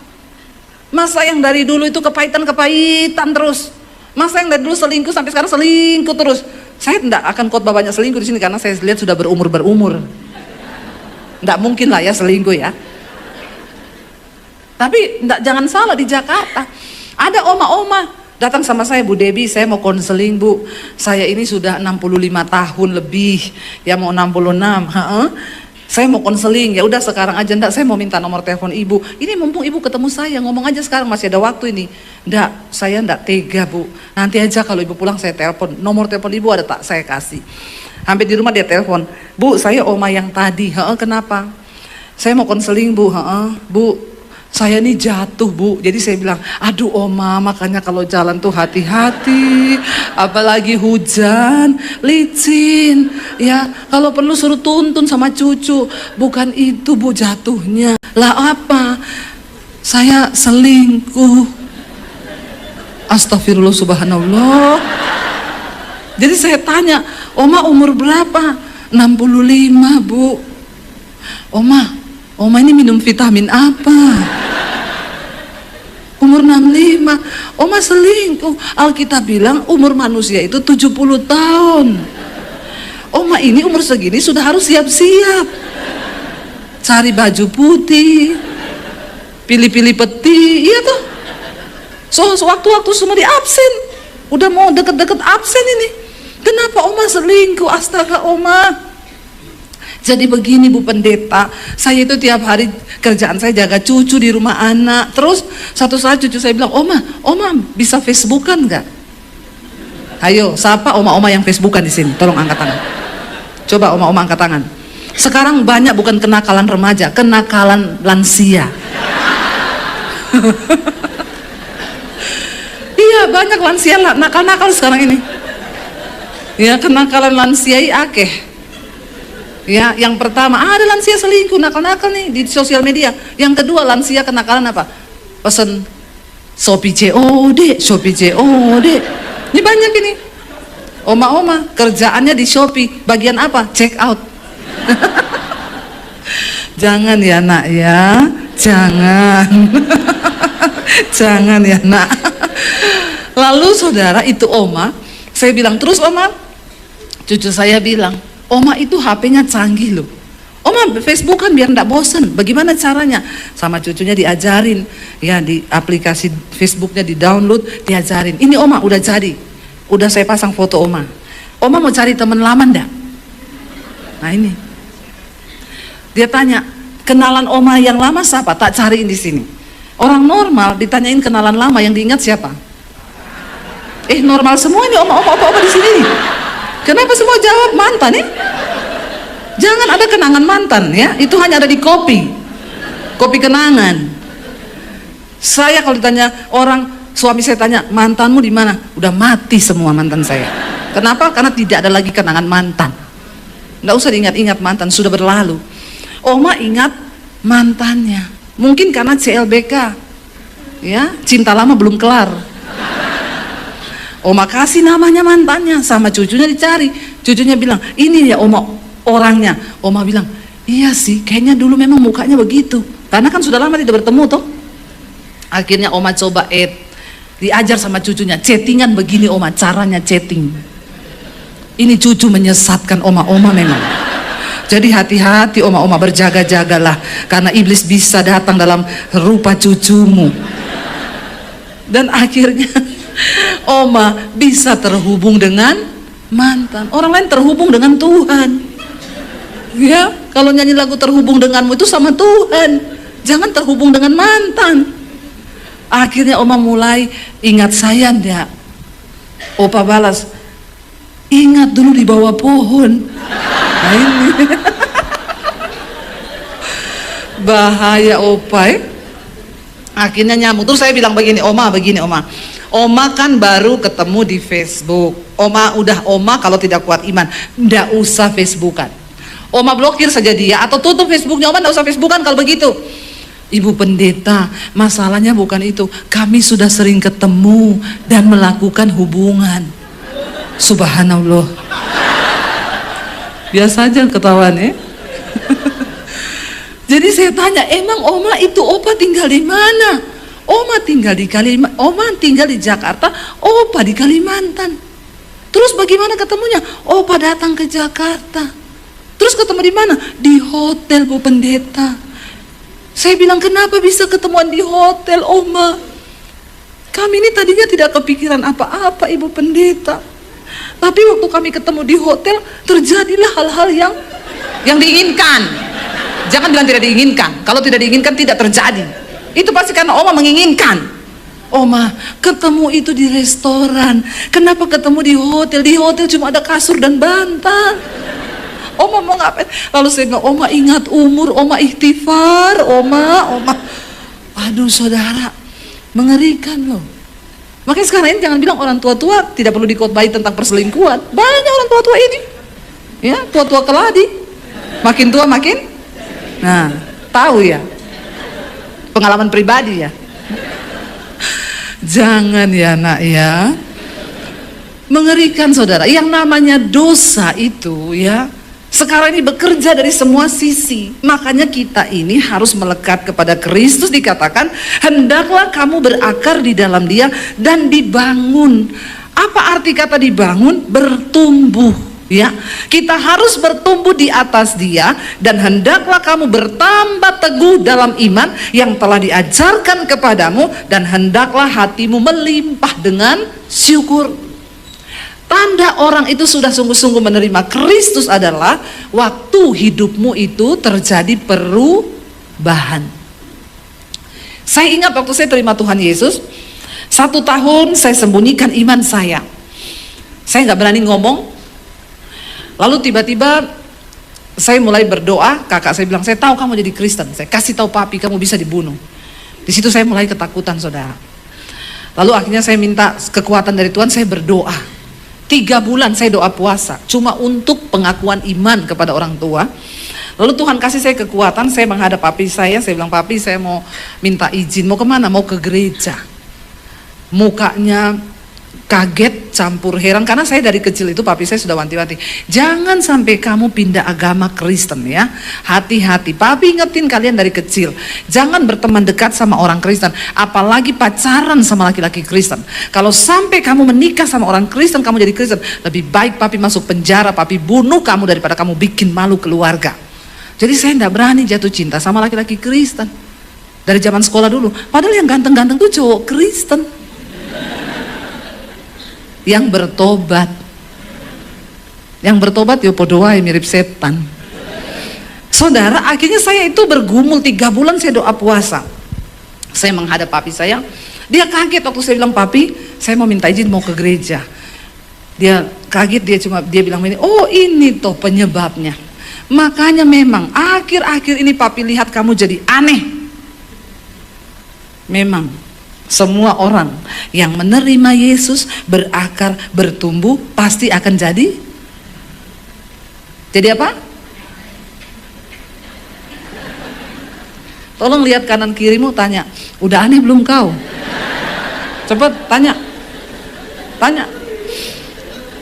Masa yang dari dulu itu kepahitan terus? Masa yang dari dulu selingkuh sampai sekarang selingkuh terus? Saya tidak akan khotbah banyak selingkuh di sini karena saya lihat sudah berumur. Tidak mungkin lah ya selingkuh ya. Tapi jangan salah, di Jakarta ada oma-oma datang sama saya, Bu Debbie, saya mau konseling Bu. Saya ini sudah 65 tahun lebih, ya mau 66. Saya mau konseling, ya udah sekarang aja. Enggak, saya mau minta nomor telepon ibu. Ini mumpung ibu ketemu saya, ngomong aja sekarang, masih ada waktu ini. Enggak, saya enggak tega Bu. Nanti aja kalau ibu pulang saya telepon. Nomor telepon ibu ada tak? Saya kasih. Hampir di rumah dia telepon. Bu, saya oma yang tadi. Kenapa? Saya mau konseling Bu. Bu, saya nih jatuh Bu. Jadi saya bilang, aduh oma, makanya kalau jalan tuh hati-hati, apalagi hujan, licin ya, kalau perlu suruh tuntun sama cucu. Bukan itu Bu jatuhnya. Lah apa? Saya selingkuh. Astagfirullah subhanallah. Jadi saya tanya, oma umur berapa? 65 Bu. Oma ini minum vitamin apa? Umur 65. Oma selingkuh. Alkitab bilang umur manusia itu 70 tahun. Oma ini umur segini sudah harus siap-siap. Cari baju putih, pilih-pilih peti, iya tuh. Waktu-waktu semua di absen. Udah mau deket-deket absen ini. Kenapa oma selingkuh? Astaga oma. Jadi begini Bu Pendeta, saya itu tiap hari kerjaan saya jaga cucu di rumah anak. Terus satu saat cucu saya bilang, oma bisa Facebookan nggak? Ayo, siapa oma-oma yang Facebookan di sini? Tolong angkat tangan. Coba oma-oma angkat tangan. Sekarang banyak bukan kenakalan remaja, kenakalan lansia. Iya, banyak lansia nakal-nakal sekarang ini. Ya, kenakalan lansia akeh. Ya, yang pertama ada lansia selingkuh, nakal-nakal nih di sosial media. Yang kedua lansia kenakalan apa? Pesen Shopee COD. Ini banyak ini. Oma-oma kerjaannya di Shopee, bagian apa? Check out. Jangan ya nak ya, jangan. Jangan ya nak. Lalu saudara itu oma, saya bilang terus oma, cucu saya bilang, oma itu HP-nya canggih loh. Oma Facebook kan biar enggak bosen. Bagaimana caranya? Sama cucunya diajarin. Ya di aplikasi Facebooknya di download, diajarin. Ini oma udah jadi. Udah saya pasang foto oma. Oma mau cari teman lama enggak? Nah ini. Dia tanya, kenalan oma yang lama siapa? Tak cariin di sini. Orang normal ditanyain kenalan lama yang diingat siapa? Normal semua ini oma di sini nih. Kenapa semua jawab mantan ya? Jangan ada kenangan mantan ya, itu hanya ada di kopi kenangan. Saya kalau ditanya orang, suami saya tanya, mantanmu di mana? Udah mati semua mantan saya. Kenapa? Karena tidak ada lagi kenangan mantan. Nggak usah diingat-ingat mantan, sudah berlalu. Oma ingat mantannya, mungkin karena CLBK ya, cinta lama belum kelar. Oma kasih namanya mantannya, sama cucunya dicari. Cucunya bilang, ini ya Oma orangnya. Oma bilang, iya sih, kayaknya dulu memang mukanya begitu. Karena kan sudah lama tidak bertemu toh. Akhirnya Oma coba diajar sama cucunya, chattingan begini Oma, caranya chatting. Ini cucu menyesatkan Oma memang. Jadi hati-hati Oma berjaga-jagalah, karena iblis bisa datang dalam rupa cucumu. Dan akhirnya Oma bisa terhubung dengan mantan. Orang lain terhubung dengan Tuhan. Ya, kalau nyanyi lagu terhubung denganmu itu sama Tuhan. Jangan terhubung dengan mantan. Akhirnya Oma mulai ingat saya enggak? Opa balas, ingat dulu di bawah pohon. Nah ini. Bahaya Opa ya. Akhirnya nyamuk. Terus saya bilang begini Oma. Oma kan baru ketemu di Facebook. Oma kalau tidak kuat iman, ndak usah Facebookan. Oma blokir saja dia atau tutup Facebooknya. Oma ndak usah Facebookan kalau begitu. Ibu pendeta, masalahnya bukan itu. Kami sudah sering ketemu dan melakukan hubungan. Subhanallah. Biasa aja ketahuan ya. Jadi saya tanya, emang Oma itu Opa tinggal di mana? Oma tinggal di Jakarta, Opa di Kalimantan. Terus bagaimana ketemunya? Opa datang ke Jakarta. Terus ketemu di mana? Di hotel Bu Pendeta. Saya bilang, kenapa bisa ketemuan di hotel Oma? Kami ini tadinya tidak kepikiran apa-apa Ibu Pendeta. Tapi waktu kami ketemu di hotel, terjadilah hal-hal yang diinginkan. Jangan bilang tidak diinginkan. Kalau tidak diinginkan tidak terjadi. Itu pasti karena Oma menginginkan. Oma, ketemu itu di restoran. Kenapa ketemu di hotel? Di hotel cuma ada kasur dan bantal. Oma mau ngapain? Lalu saya bilang, Oma ingat umur, Oma ikhtifar, Oma. Aduh saudara, mengerikan loh. Makanya sekarang ini jangan bilang orang tua-tua tidak perlu dikotbahi tentang perselingkuhan. Banyak orang tua-tua ini. Ya, tua-tua keladi. Makin tua makin. Nah, tahu ya. Pengalaman pribadi ya. Jangan ya nak ya. Mengerikan saudara. Yang namanya dosa itu ya, sekarang ini bekerja dari semua sisi. Makanya kita ini harus melekat kepada Kristus. Dikatakan, hendaklah kamu berakar di dalam Dia dan dibangun. Apa arti kata dibangun? Bertumbuh. Ya, kita harus bertumbuh di atas Dia, dan hendaklah kamu bertambah teguh dalam iman yang telah diajarkan kepadamu, dan hendaklah hatimu melimpah dengan syukur. Tanda orang itu sudah sungguh-sungguh menerima Kristus adalah waktu hidupmu itu terjadi perubahan. Saya ingat waktu saya terima Tuhan Yesus, 1 tahun saya sembunyikan iman saya. Saya nggak berani ngomong. Lalu tiba-tiba saya mulai berdoa. Kakak saya bilang, saya tahu kamu jadi Kristen, saya kasih tahu papi kamu bisa dibunuh. Di situ saya mulai ketakutan saudara. Lalu akhirnya saya minta kekuatan dari Tuhan. Saya berdoa 3 bulan, saya doa puasa cuma untuk pengakuan iman kepada orang tua. Lalu Tuhan kasih saya kekuatan. Saya menghadap papi saya bilang, papi saya mau minta izin. Mau kemana? Mau ke gereja. Mukanya kaget campur heran, karena saya dari kecil itu papi saya sudah wanti-wanti, jangan sampai kamu pindah agama Kristen ya, hati-hati. Papi ingetin kalian dari kecil, jangan berteman dekat sama orang Kristen, apalagi pacaran sama laki-laki Kristen. Kalau sampai kamu menikah sama orang Kristen, kamu jadi Kristen, lebih baik papi masuk penjara, papi bunuh kamu daripada kamu bikin malu keluarga. Jadi saya tidak berani jatuh cinta sama laki-laki Kristen dari zaman sekolah dulu, padahal yang ganteng-ganteng tuh cowok Kristen yang bertobat. Yang bertobat ya podoa mirip setan. Saudara, akhirnya saya itu bergumul 3 bulan saya doa puasa. Saya menghadap papi saya. Dia kaget waktu saya bilang, papi saya mau minta izin mau ke gereja. Dia kaget dia bilang ini, oh ini toh penyebabnya. Makanya memang akhir-akhir ini papi lihat kamu jadi aneh. Memang semua orang yang menerima Yesus berakar, bertumbuh, pasti akan jadi apa? Tolong lihat kanan kirimu, tanya, udah aneh belum kau? Cepet tanya.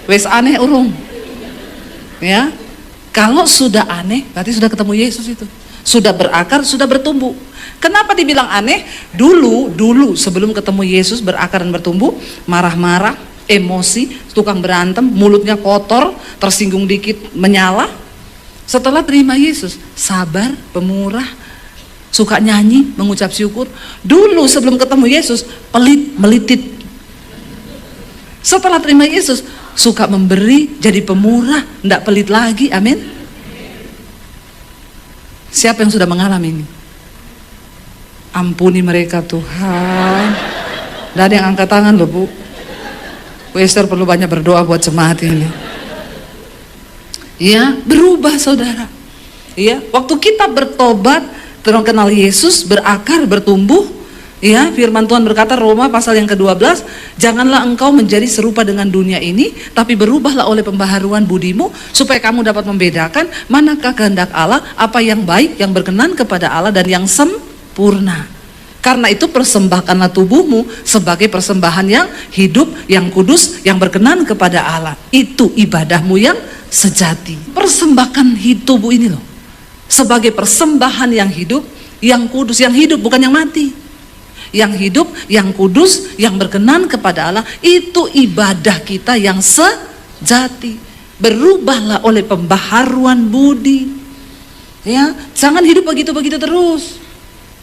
Wes aneh urung? Ya, kalau sudah aneh berarti sudah ketemu Yesus itu. Sudah berakar, sudah bertumbuh. Kenapa dibilang aneh? Dulu sebelum ketemu Yesus berakar dan bertumbuh, marah-marah, emosi, tukang berantem, mulutnya kotor, tersinggung dikit menyala. Setelah terima Yesus, sabar, pemurah, suka nyanyi, mengucap syukur. Dulu sebelum ketemu Yesus, pelit, melitit. Setelah terima Yesus, suka memberi, jadi pemurah, tidak pelit lagi. Amin. Siapa yang sudah mengalami ini? Ampuni mereka Tuhan. Tidak ada yang angkat tangan loh Bu. Bu Esther perlu banyak berdoa buat jemaat ini. Ya, berubah saudara. Ya, waktu kita bertobat, kenal Yesus, berakar, bertumbuh. Ya, firman Tuhan berkata Roma pasal yang ke-12, janganlah engkau menjadi serupa dengan dunia ini, tapi berubahlah oleh pembaharuan budimu, supaya kamu dapat membedakan manakah kehendak Allah, apa yang baik, yang berkenan kepada Allah, dan yang sempurna. Karena itu persembahkanlah tubuhmu sebagai persembahan yang hidup, yang kudus, yang berkenan kepada Allah. Itu ibadahmu yang sejati. Persembahkan tubuh ini loh, sebagai persembahan yang hidup, yang kudus, yang hidup bukan yang mati. Yang hidup, yang kudus, yang berkenan kepada Allah, itu ibadah kita yang sejati. Berubahlah oleh pembaharuan budi. Ya, jangan hidup begitu-begitu terus.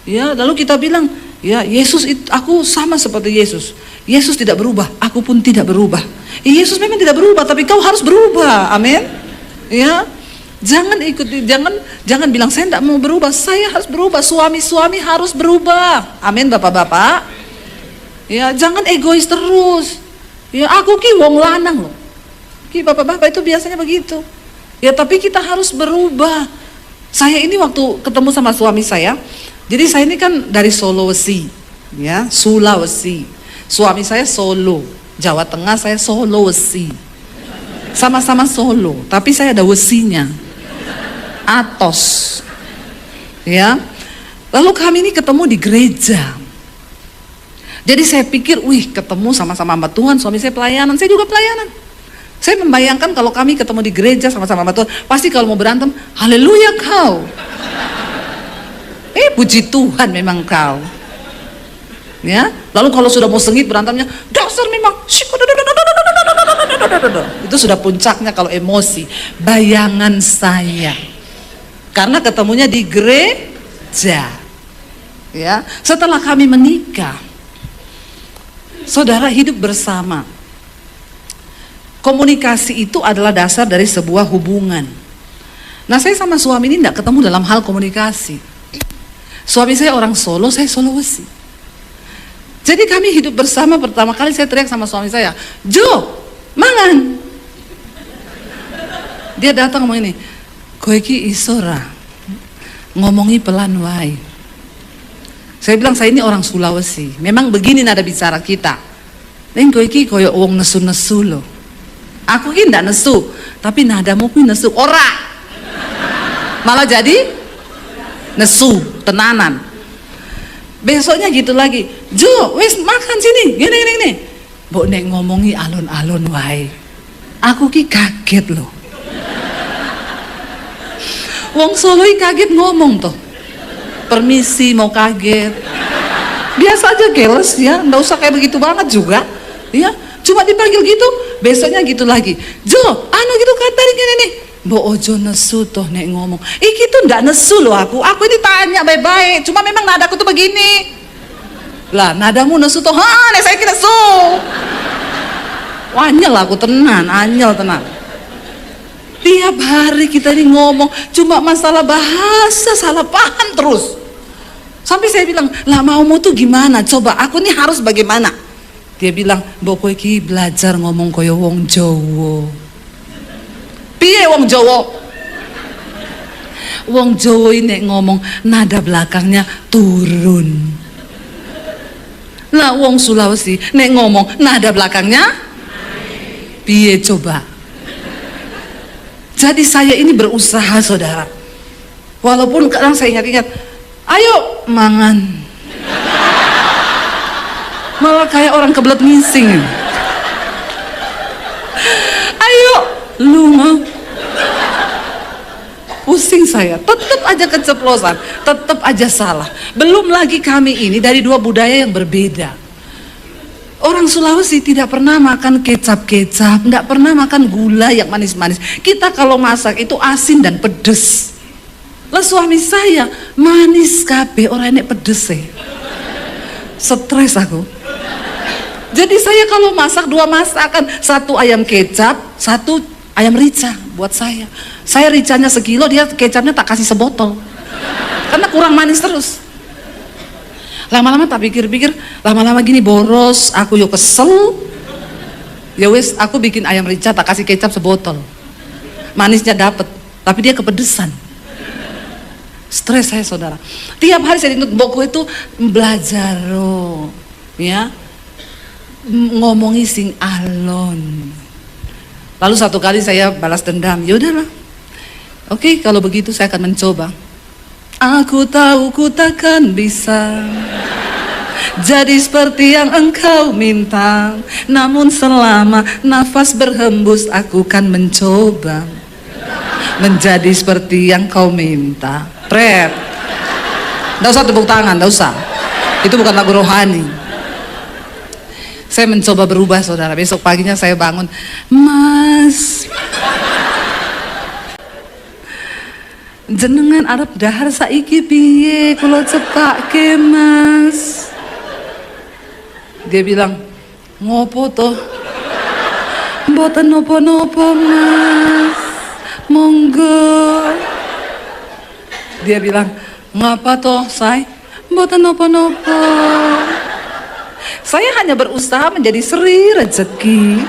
Ya, lalu kita bilang, ya Yesus aku sama seperti Yesus. Yesus tidak berubah, aku pun tidak berubah. Yesus memang tidak berubah, tapi kau harus berubah. Amin. Ya. Jangan bilang saya tidak mau berubah, saya harus berubah. Suami harus berubah. Amin bapak-bapak. Ya, jangan egois terus. Ya, aku ki wong lanang loh. Ki bapak-bapak itu biasanya begitu. Ya, tapi kita harus berubah. Saya ini waktu ketemu sama suami saya, jadi saya ini kan dari Sulawesi, ya, Sulawesi. Suami saya Solo, Jawa Tengah, saya Sulawesi. Sama-sama Solo, tapi saya ada wesinya. Atos, ya. Lalu kami ini ketemu di gereja. Jadi saya pikir, ketemu sama-sama hamba Tuhan, suami saya pelayanan, saya juga pelayanan. Saya membayangkan kalau kami ketemu di gereja sama-sama hamba Tuhan, pasti kalau mau berantem, haleluya kau. Puji Tuhan memang kau. Ya. Lalu kalau sudah mau sengit berantemnya, dasar memang. Itu sudah puncaknya kalau emosi. Bayangan saya. Karena ketemunya di gereja. Ya, setelah kami menikah, saudara hidup bersama. Komunikasi itu adalah dasar dari sebuah hubungan. Nah, saya sama suami ini tidak ketemu dalam hal komunikasi. Suami saya orang Solo, saya Sulawesi. Jadi kami hidup bersama, pertama kali saya teriak sama suami saya, Jo, mangan. Dia datang ngomong ini, kowe iki isora ngomongi pelan wae. Saya bilang saya ini orang Sulawesi. Memang begini nada bicara kita. Neng kowe iki koyo wong nesu-nesu loh. Aku ki ndak nesu, tapi nadamu ki nesu. Ora. Malah jadi nesu, tenanan. Besoknya gitu lagi. Jo, wes makan sini. Gini. Mbok nek ngomongi alon-alon wae. Aku ki kaget loh. Wong Solo kaget ngomong toh. Permisi mau kaget. Biasa aja keles ya, nggak usah kayak begitu banget juga. Ya, cuma dipanggil gitu, besoknya gitu lagi. Jo, gitu kata gini nih. Mbok ojo nesu toh nek ngomong. Iki tuh ndak nesu loh aku. Aku ini tanya baik-baik. Cuma memang nadaku tuh begini. Lah, nadamu nesu toh. Nek saya kira nesu. Anyel aku tenan, anyel tenan. Tiap hari kita ini ngomong cuma masalah bahasa, salah paham terus. Sampai saya bilang, lah maumu tuh gimana? Coba aku nih harus bagaimana? Dia bilang, mbok kowe iki belajar ngomong kaya wong Jawa. Piye wong Jawa? Wong Jawa ini ngomong nada belakangnya turun. Lah wong Sulawesi nek ngomong nada belakangnya piye coba? Jadi saya ini berusaha saudara. Walaupun kadang saya ingat-ingat, ayo mangan. Malah kayak orang kebelet ngising. Ayo lunga. Pusing saya, tetap aja keceplosan, tetap aja salah. Belum lagi kami ini dari dua budaya yang berbeda. Orang Sulawesi tidak pernah makan kecap-kecap, tidak pernah makan gula yang manis-manis. Kita kalau masak itu asin dan pedes. Lah suami saya manis kabeh, orang ini pedes ya. Stres aku. Jadi saya kalau masak dua masakan, satu ayam kecap, satu ayam rica buat saya. Saya ricanya sekilo, dia kecapnya tak kasih sebotol. Karena kurang manis terus. Lama-lama tak pikir-pikir, lama-lama gini boros, aku yo kesel. Ya wes, aku bikin ayam rica tak kasih kecap sebotol. Manisnya dapet, tapi dia kepedesan. Stres saya saudara. Tiap hari saya dituntut boko itu belajar ya. Ngomongi sing alon. Lalu satu kali saya balas dendam. Ya udahlah. Oke, kalau begitu saya akan mencoba. Aku tahu ku takkan bisa jadi seperti yang engkau minta, namun selama nafas berhembus aku kan mencoba menjadi seperti yang kau minta. Pret. Nggak usah tepuk tangan, nggak usah. Itu bukan lagu rohani. Saya mencoba berubah saudara. Besok paginya saya bangun, Mas, jenengan arep dahar saiki piye kula cepake Mas. Dia bilang, ngopo toh? Mboten nopo-nopo Mas, monggo. Dia bilang, ngapa toh say? Mboten nopo-nopo. Saya hanya berusaha menjadi Sri Rezeki.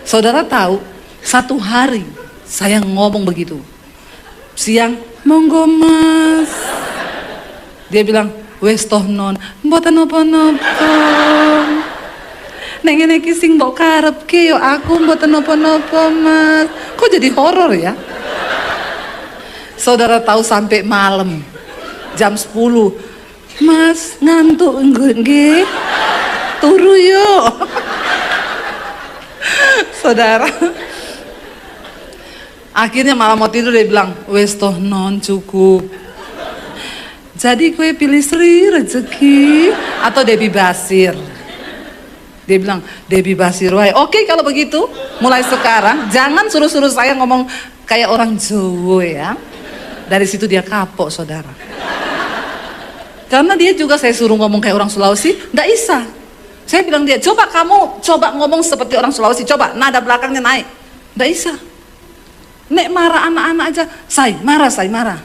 Saudara tahu, satu hari saya ngomong begitu. Siang, monggo Mas. Dia bilang, wes toh non, mboten napa-napa. Nek ngene iki sing mbok karepke yo aku mboten napa-napa Mas. Kok jadi horor ya? Saudara tahu sampai malam jam 10. Mas, ngantuk nggih? Turu yo. Saudara, akhirnya malah mau tidur dia bilang, wes toh non cukup. Jadi kue pilih Sri Rezeki atau Debbie Basir? Dia bilang, Debbie Basir wae. Oke kalau begitu, mulai sekarang jangan suruh-suruh saya ngomong kayak orang Jawa ya. Dari situ dia kapok saudara. Karena dia juga saya suruh ngomong kayak orang Sulawesi, nggak bisa. Saya bilang dia, coba kamu coba ngomong seperti orang Sulawesi, coba nada belakangnya naik. Nggak bisa. Nek marah anak-anak aja, say marah.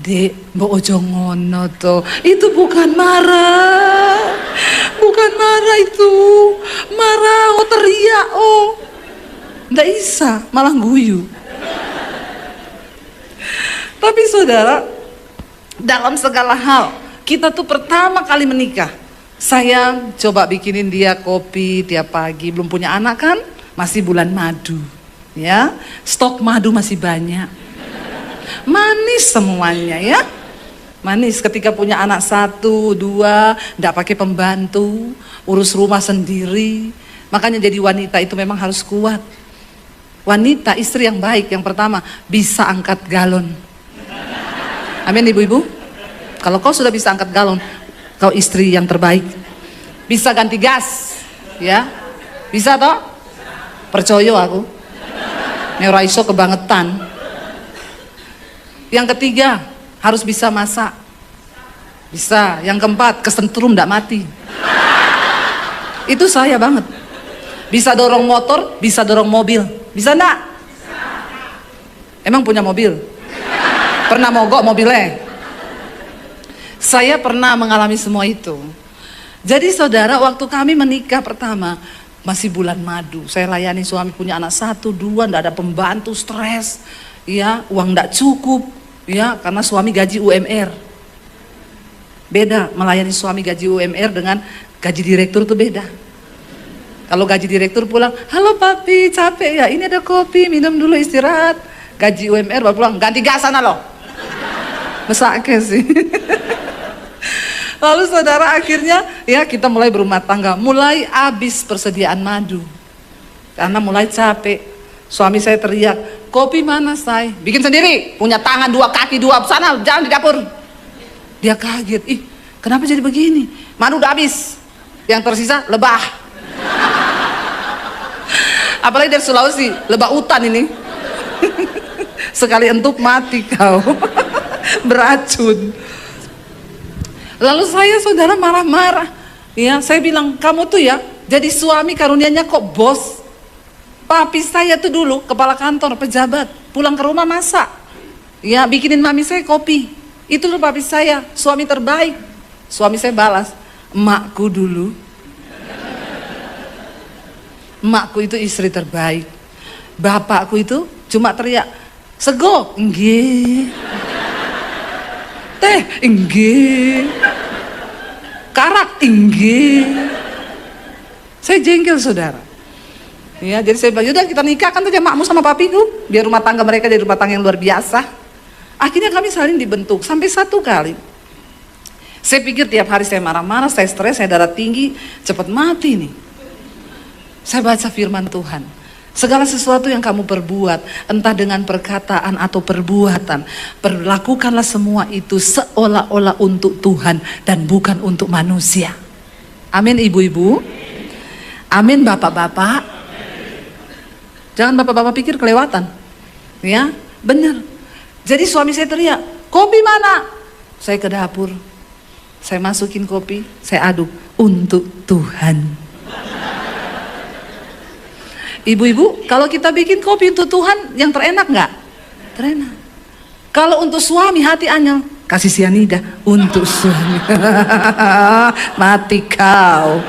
Dek, mbok ojo ngono to. Itu bukan marah. Bukan marah itu. Marah, teriak Nggak bisa, malah guyu. Tapi saudara, dalam segala hal, kita tuh pertama kali menikah. Saya coba bikinin dia kopi tiap pagi, belum punya anak kan, masih bulan madu. Ya, stok madu masih banyak. Manis semuanya ya. Manis ketika punya anak 1, 2, enggak pakai pembantu, urus rumah sendiri. Makanya jadi wanita itu memang harus kuat. Wanita, istri yang baik yang pertama bisa angkat galon. Amin ibu-ibu. Kalau kau sudah bisa angkat galon, kau istri yang terbaik. Bisa ganti gas, ya? Bisa toh? Percaya aku. Ora iso kebangetan. Yang ketiga, harus bisa masak. Bisa. Yang keempat, kesentrum ndak mati. Itu saya banget. Bisa dorong motor, bisa dorong mobil. Bisa ndak? Emang punya mobil? Pernah mogok mobilnya? Saya pernah mengalami semua itu. Jadi saudara, waktu kami menikah pertama, masih bulan madu. Saya layani suami punya anak 1, 2, nggak ada pembantu, stres, ya, uang nggak cukup, ya, karena suami gaji UMR. Beda melayani suami gaji UMR dengan gaji direktur itu beda. Kalau gaji direktur pulang, halo papi, capek ya, ini ada kopi, minum dulu istirahat. Gaji UMR baru pulang, ganti gas sana loh. Mesake sih. Lalu saudara, akhirnya ya kita mulai berumah tangga, mulai habis persediaan madu. Karena mulai capek. Suami saya teriak, kopi mana say? Bikin sendiri, punya tangan 2 kaki 2, sana jangan di dapur. Dia kaget, ih kenapa jadi begini? Madu udah habis, yang tersisa lebah. Apalagi dari Sulawesi, lebah hutan ini. Sekali entuk mati kau. Beracun. Lalu saya saudara marah-marah, ya saya bilang kamu tuh ya jadi suami karunianya kok bos. Papi saya tuh dulu kepala kantor pejabat, pulang ke rumah masak, ya bikinin mami saya kopi. Itu loh papi saya, suami terbaik. Suami saya balas, emakku dulu, emakku itu istri terbaik. Bapakku itu cuma teriak, sego, nggih. Teh, inggih. Karak, inggih. Saya jengkel saudara. Ya, jadi saya bilang, yaudah kita nikahkan saja makmu sama papiku, biar rumah tangga mereka jadi rumah tangga yang luar biasa. Akhirnya kami saling dibentuk, sampai satu kali. Saya pikir tiap hari saya marah-marah, saya stres, saya darah tinggi, cepat mati nih. Saya baca firman Tuhan. Segala sesuatu yang kamu perbuat, entah dengan perkataan atau perbuatan, perlakukanlah semua itu seolah-olah untuk Tuhan dan bukan untuk manusia. Amin ibu-ibu. Amin bapak-bapak. Jangan bapak-bapak pikir kelewatan. Ya, benar. Jadi suami saya teriak, kopi mana? Saya ke dapur. Saya masukin kopi, saya aduk untuk Tuhan. Ibu-ibu, kalau kita bikin kopi untuk Tuhan, yang terenak nggak? Terenak. Kalau untuk suami hati anyel, kasih sianida untuk suami. Mati kau.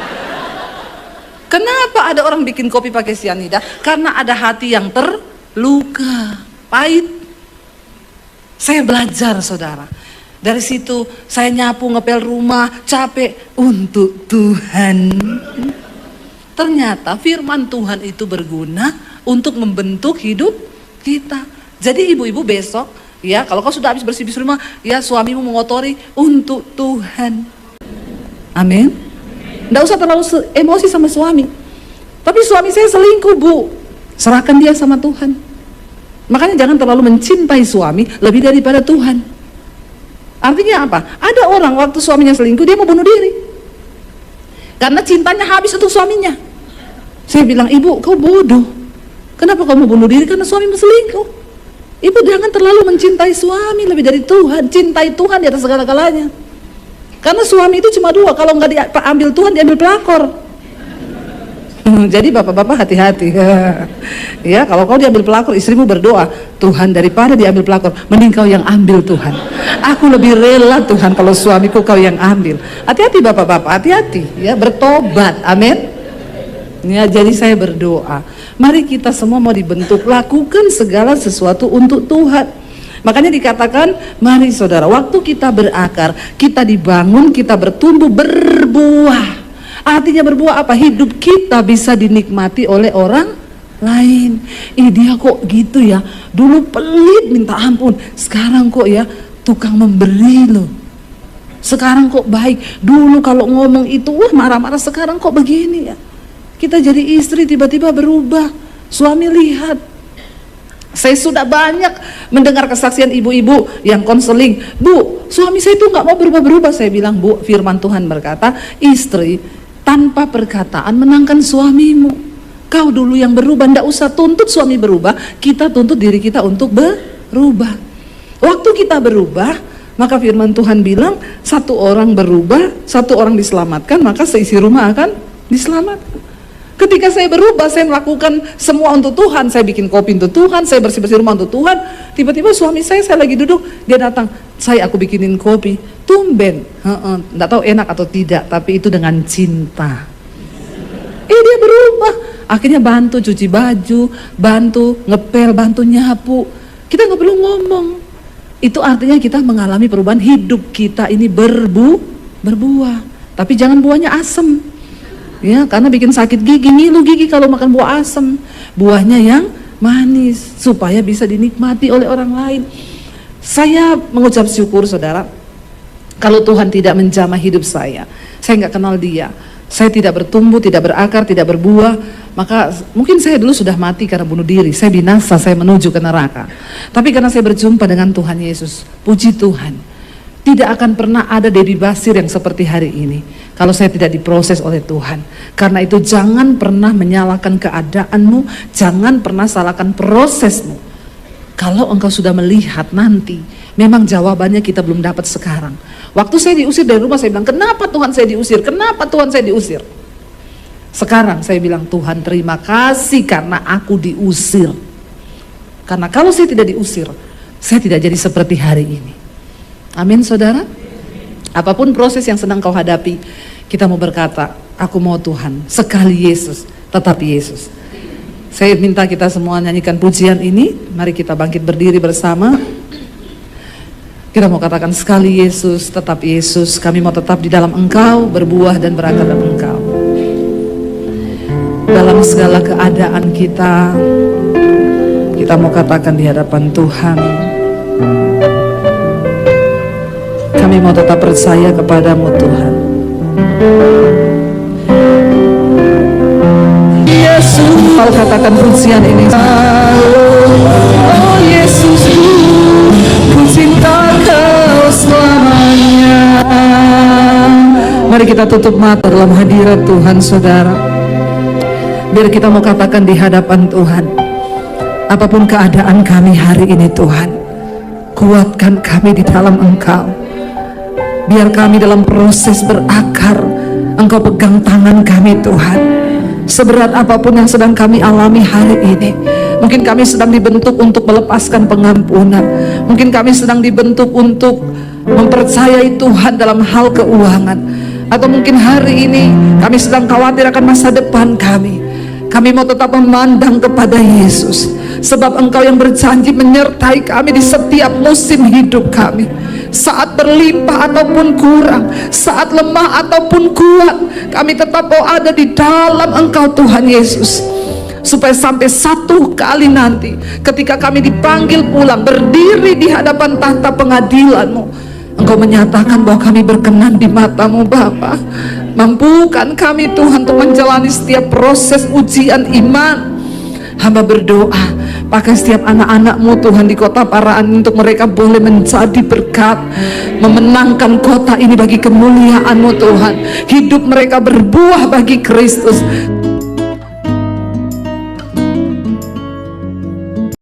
Kenapa ada orang bikin kopi pakai sianida? Karena ada hati yang terluka, pahit. Saya belajar saudara. Dari situ saya nyapu ngepel rumah, capek untuk Tuhan. Ternyata firman Tuhan itu berguna untuk membentuk hidup kita. Jadi ibu-ibu besok, ya kalau kau sudah habis bersih-bersih rumah, ya suamimu mengotori untuk Tuhan. Amin. Nggak usah terlalu emosi sama suami. Tapi suami saya selingkuh bu, serahkan dia sama Tuhan. Makanya jangan terlalu mencintai suami lebih daripada Tuhan. Artinya apa? Ada orang waktu suaminya selingkuh dia mau bunuh diri karena cintanya habis untuk suaminya. Saya bilang, ibu kau bodoh. Kenapa kamu bunuh diri? Karena suamimu selingkuh. Ibu jangan terlalu mencintai suami lebih dari Tuhan. Cintai Tuhan di atas segala-galanya. Karena suami itu cuma 2. Kalau nggak diambil Tuhan, diambil pelakor. Jadi bapak-bapak hati-hati. Ya, kalau kau diambil pelakor, istrimu berdoa, Tuhan daripada diambil pelakor, mending kau yang ambil Tuhan. Aku lebih rela Tuhan kalau suamiku kau yang ambil. Hati-hati bapak-bapak, hati-hati. Ya, bertobat. Amin. Ya, jadi saya berdoa, mari kita semua mau dibentuk, lakukan segala sesuatu untuk Tuhan. Makanya dikatakan, mari saudara, waktu kita berakar, kita dibangun, kita bertumbuh, berbuah. Artinya berbuah apa? Hidup kita bisa dinikmati oleh orang lain. Dia kok gitu ya, dulu pelit minta ampun, sekarang kok ya tukang memberi loh. Sekarang kok baik, dulu kalau ngomong itu wah marah-marah, sekarang kok begini ya. Kita jadi istri tiba-tiba berubah. Suami lihat. Saya sudah banyak mendengar kesaksian ibu-ibu yang konseling. Bu, suami saya itu nggak mau berubah-berubah. Saya bilang, bu, firman Tuhan berkata, istri tanpa perkataan menangkan suamimu. Kau dulu yang berubah, nggak usah tuntut suami berubah. Kita tuntut diri kita untuk berubah. Waktu kita berubah, maka firman Tuhan bilang, satu orang berubah, satu orang diselamatkan, maka seisi rumah akan diselamatkan. Ketika saya berubah, saya melakukan semua untuk Tuhan. Saya bikin kopi untuk Tuhan, saya bersih-bersih rumah untuk Tuhan. Tiba-tiba suami saya lagi duduk, dia datang, aku bikinin kopi. Tumben, nggak tahu enak atau tidak, tapi itu dengan cinta. Dia berubah. Akhirnya bantu cuci baju, bantu ngepel, bantu nyapu. Kita nggak perlu ngomong. Itu artinya kita mengalami perubahan. Hidup kita ini berbuah. Tapi jangan buahnya asem. Ya, karena bikin sakit gigi, ngilu gigi kalau makan buah asem. Buahnya yang manis, supaya bisa dinikmati oleh orang lain. Saya mengucap syukur, saudara, kalau Tuhan tidak menjamah hidup saya nggak kenal Dia, saya tidak bertumbuh, tidak berakar, tidak berbuah, maka mungkin saya dulu sudah mati karena bunuh diri, saya binasa, saya menuju ke neraka. Tapi karena saya berjumpa dengan Tuhan Yesus, puji Tuhan, tidak akan pernah ada Dedi Basir yang seperti hari ini kalau saya tidak diproses oleh Tuhan. Karena itu jangan pernah menyalahkan keadaanmu, jangan pernah salahkan prosesmu. Kalau engkau sudah melihat nanti, memang jawabannya kita belum dapat sekarang. Waktu saya diusir dari rumah, saya bilang, kenapa Tuhan saya diusir? Kenapa Tuhan saya diusir? Sekarang saya bilang, Tuhan terima kasih karena aku diusir. Karena kalau saya tidak diusir, saya tidak jadi seperti hari ini. Amin, saudara. Apapun proses yang sedang kau hadapi, kita mau berkata, aku mau Tuhan, sekali Yesus, tetap Yesus. Saya minta kita semua nyanyikan pujian ini. Mari kita bangkit berdiri bersama. Kita mau katakan, sekali Yesus, tetap Yesus. Kami mau tetap di dalam Engkau, berbuah dan berakar dalam Engkau. Dalam segala keadaan kita mau katakan di hadapan Tuhan, kami mau tetap percaya kepadamu Tuhan. Yesus, kau katakan pujian ini. Oh Yesus, ku cinta Kau selamanya. Mari kita tutup mata dalam hadirat Tuhan, saudara. Biar kita mau katakan di hadapan Tuhan, apapun keadaan kami hari ini Tuhan, kuatkan kami di dalam Engkau. Biar kami dalam proses berakar, Engkau pegang tangan kami Tuhan. Seberat apapun yang sedang kami alami hari ini, mungkin kami sedang dibentuk untuk melepaskan pengampunan, mungkin kami sedang dibentuk untuk mempercayai Tuhan dalam hal keuangan, atau mungkin hari ini kami sedang khawatir akan masa depan kami. Kami mau tetap memandang kepada Yesus, sebab Engkau yang berjanji menyertai kami di setiap musim hidup kami. Saat berlimpah ataupun kurang, saat lemah ataupun kuat, kami tetap mau ada di dalam Engkau Tuhan Yesus. Supaya sampai satu kali nanti ketika kami dipanggil pulang, berdiri di hadapan tahta pengadilan-Mu, Engkau menyatakan bahwa kami berkenan di mata-Mu Bapa. Mampukan kami Tuhan untuk menjalani setiap proses ujian iman. Hamba berdoa, pakai setiap anak-anak-Mu Tuhan di kota Paraan, untuk mereka boleh menjadi berkat, memenangkan kota ini bagi kemuliaan-Mu Tuhan. Hidup mereka berbuah bagi Kristus.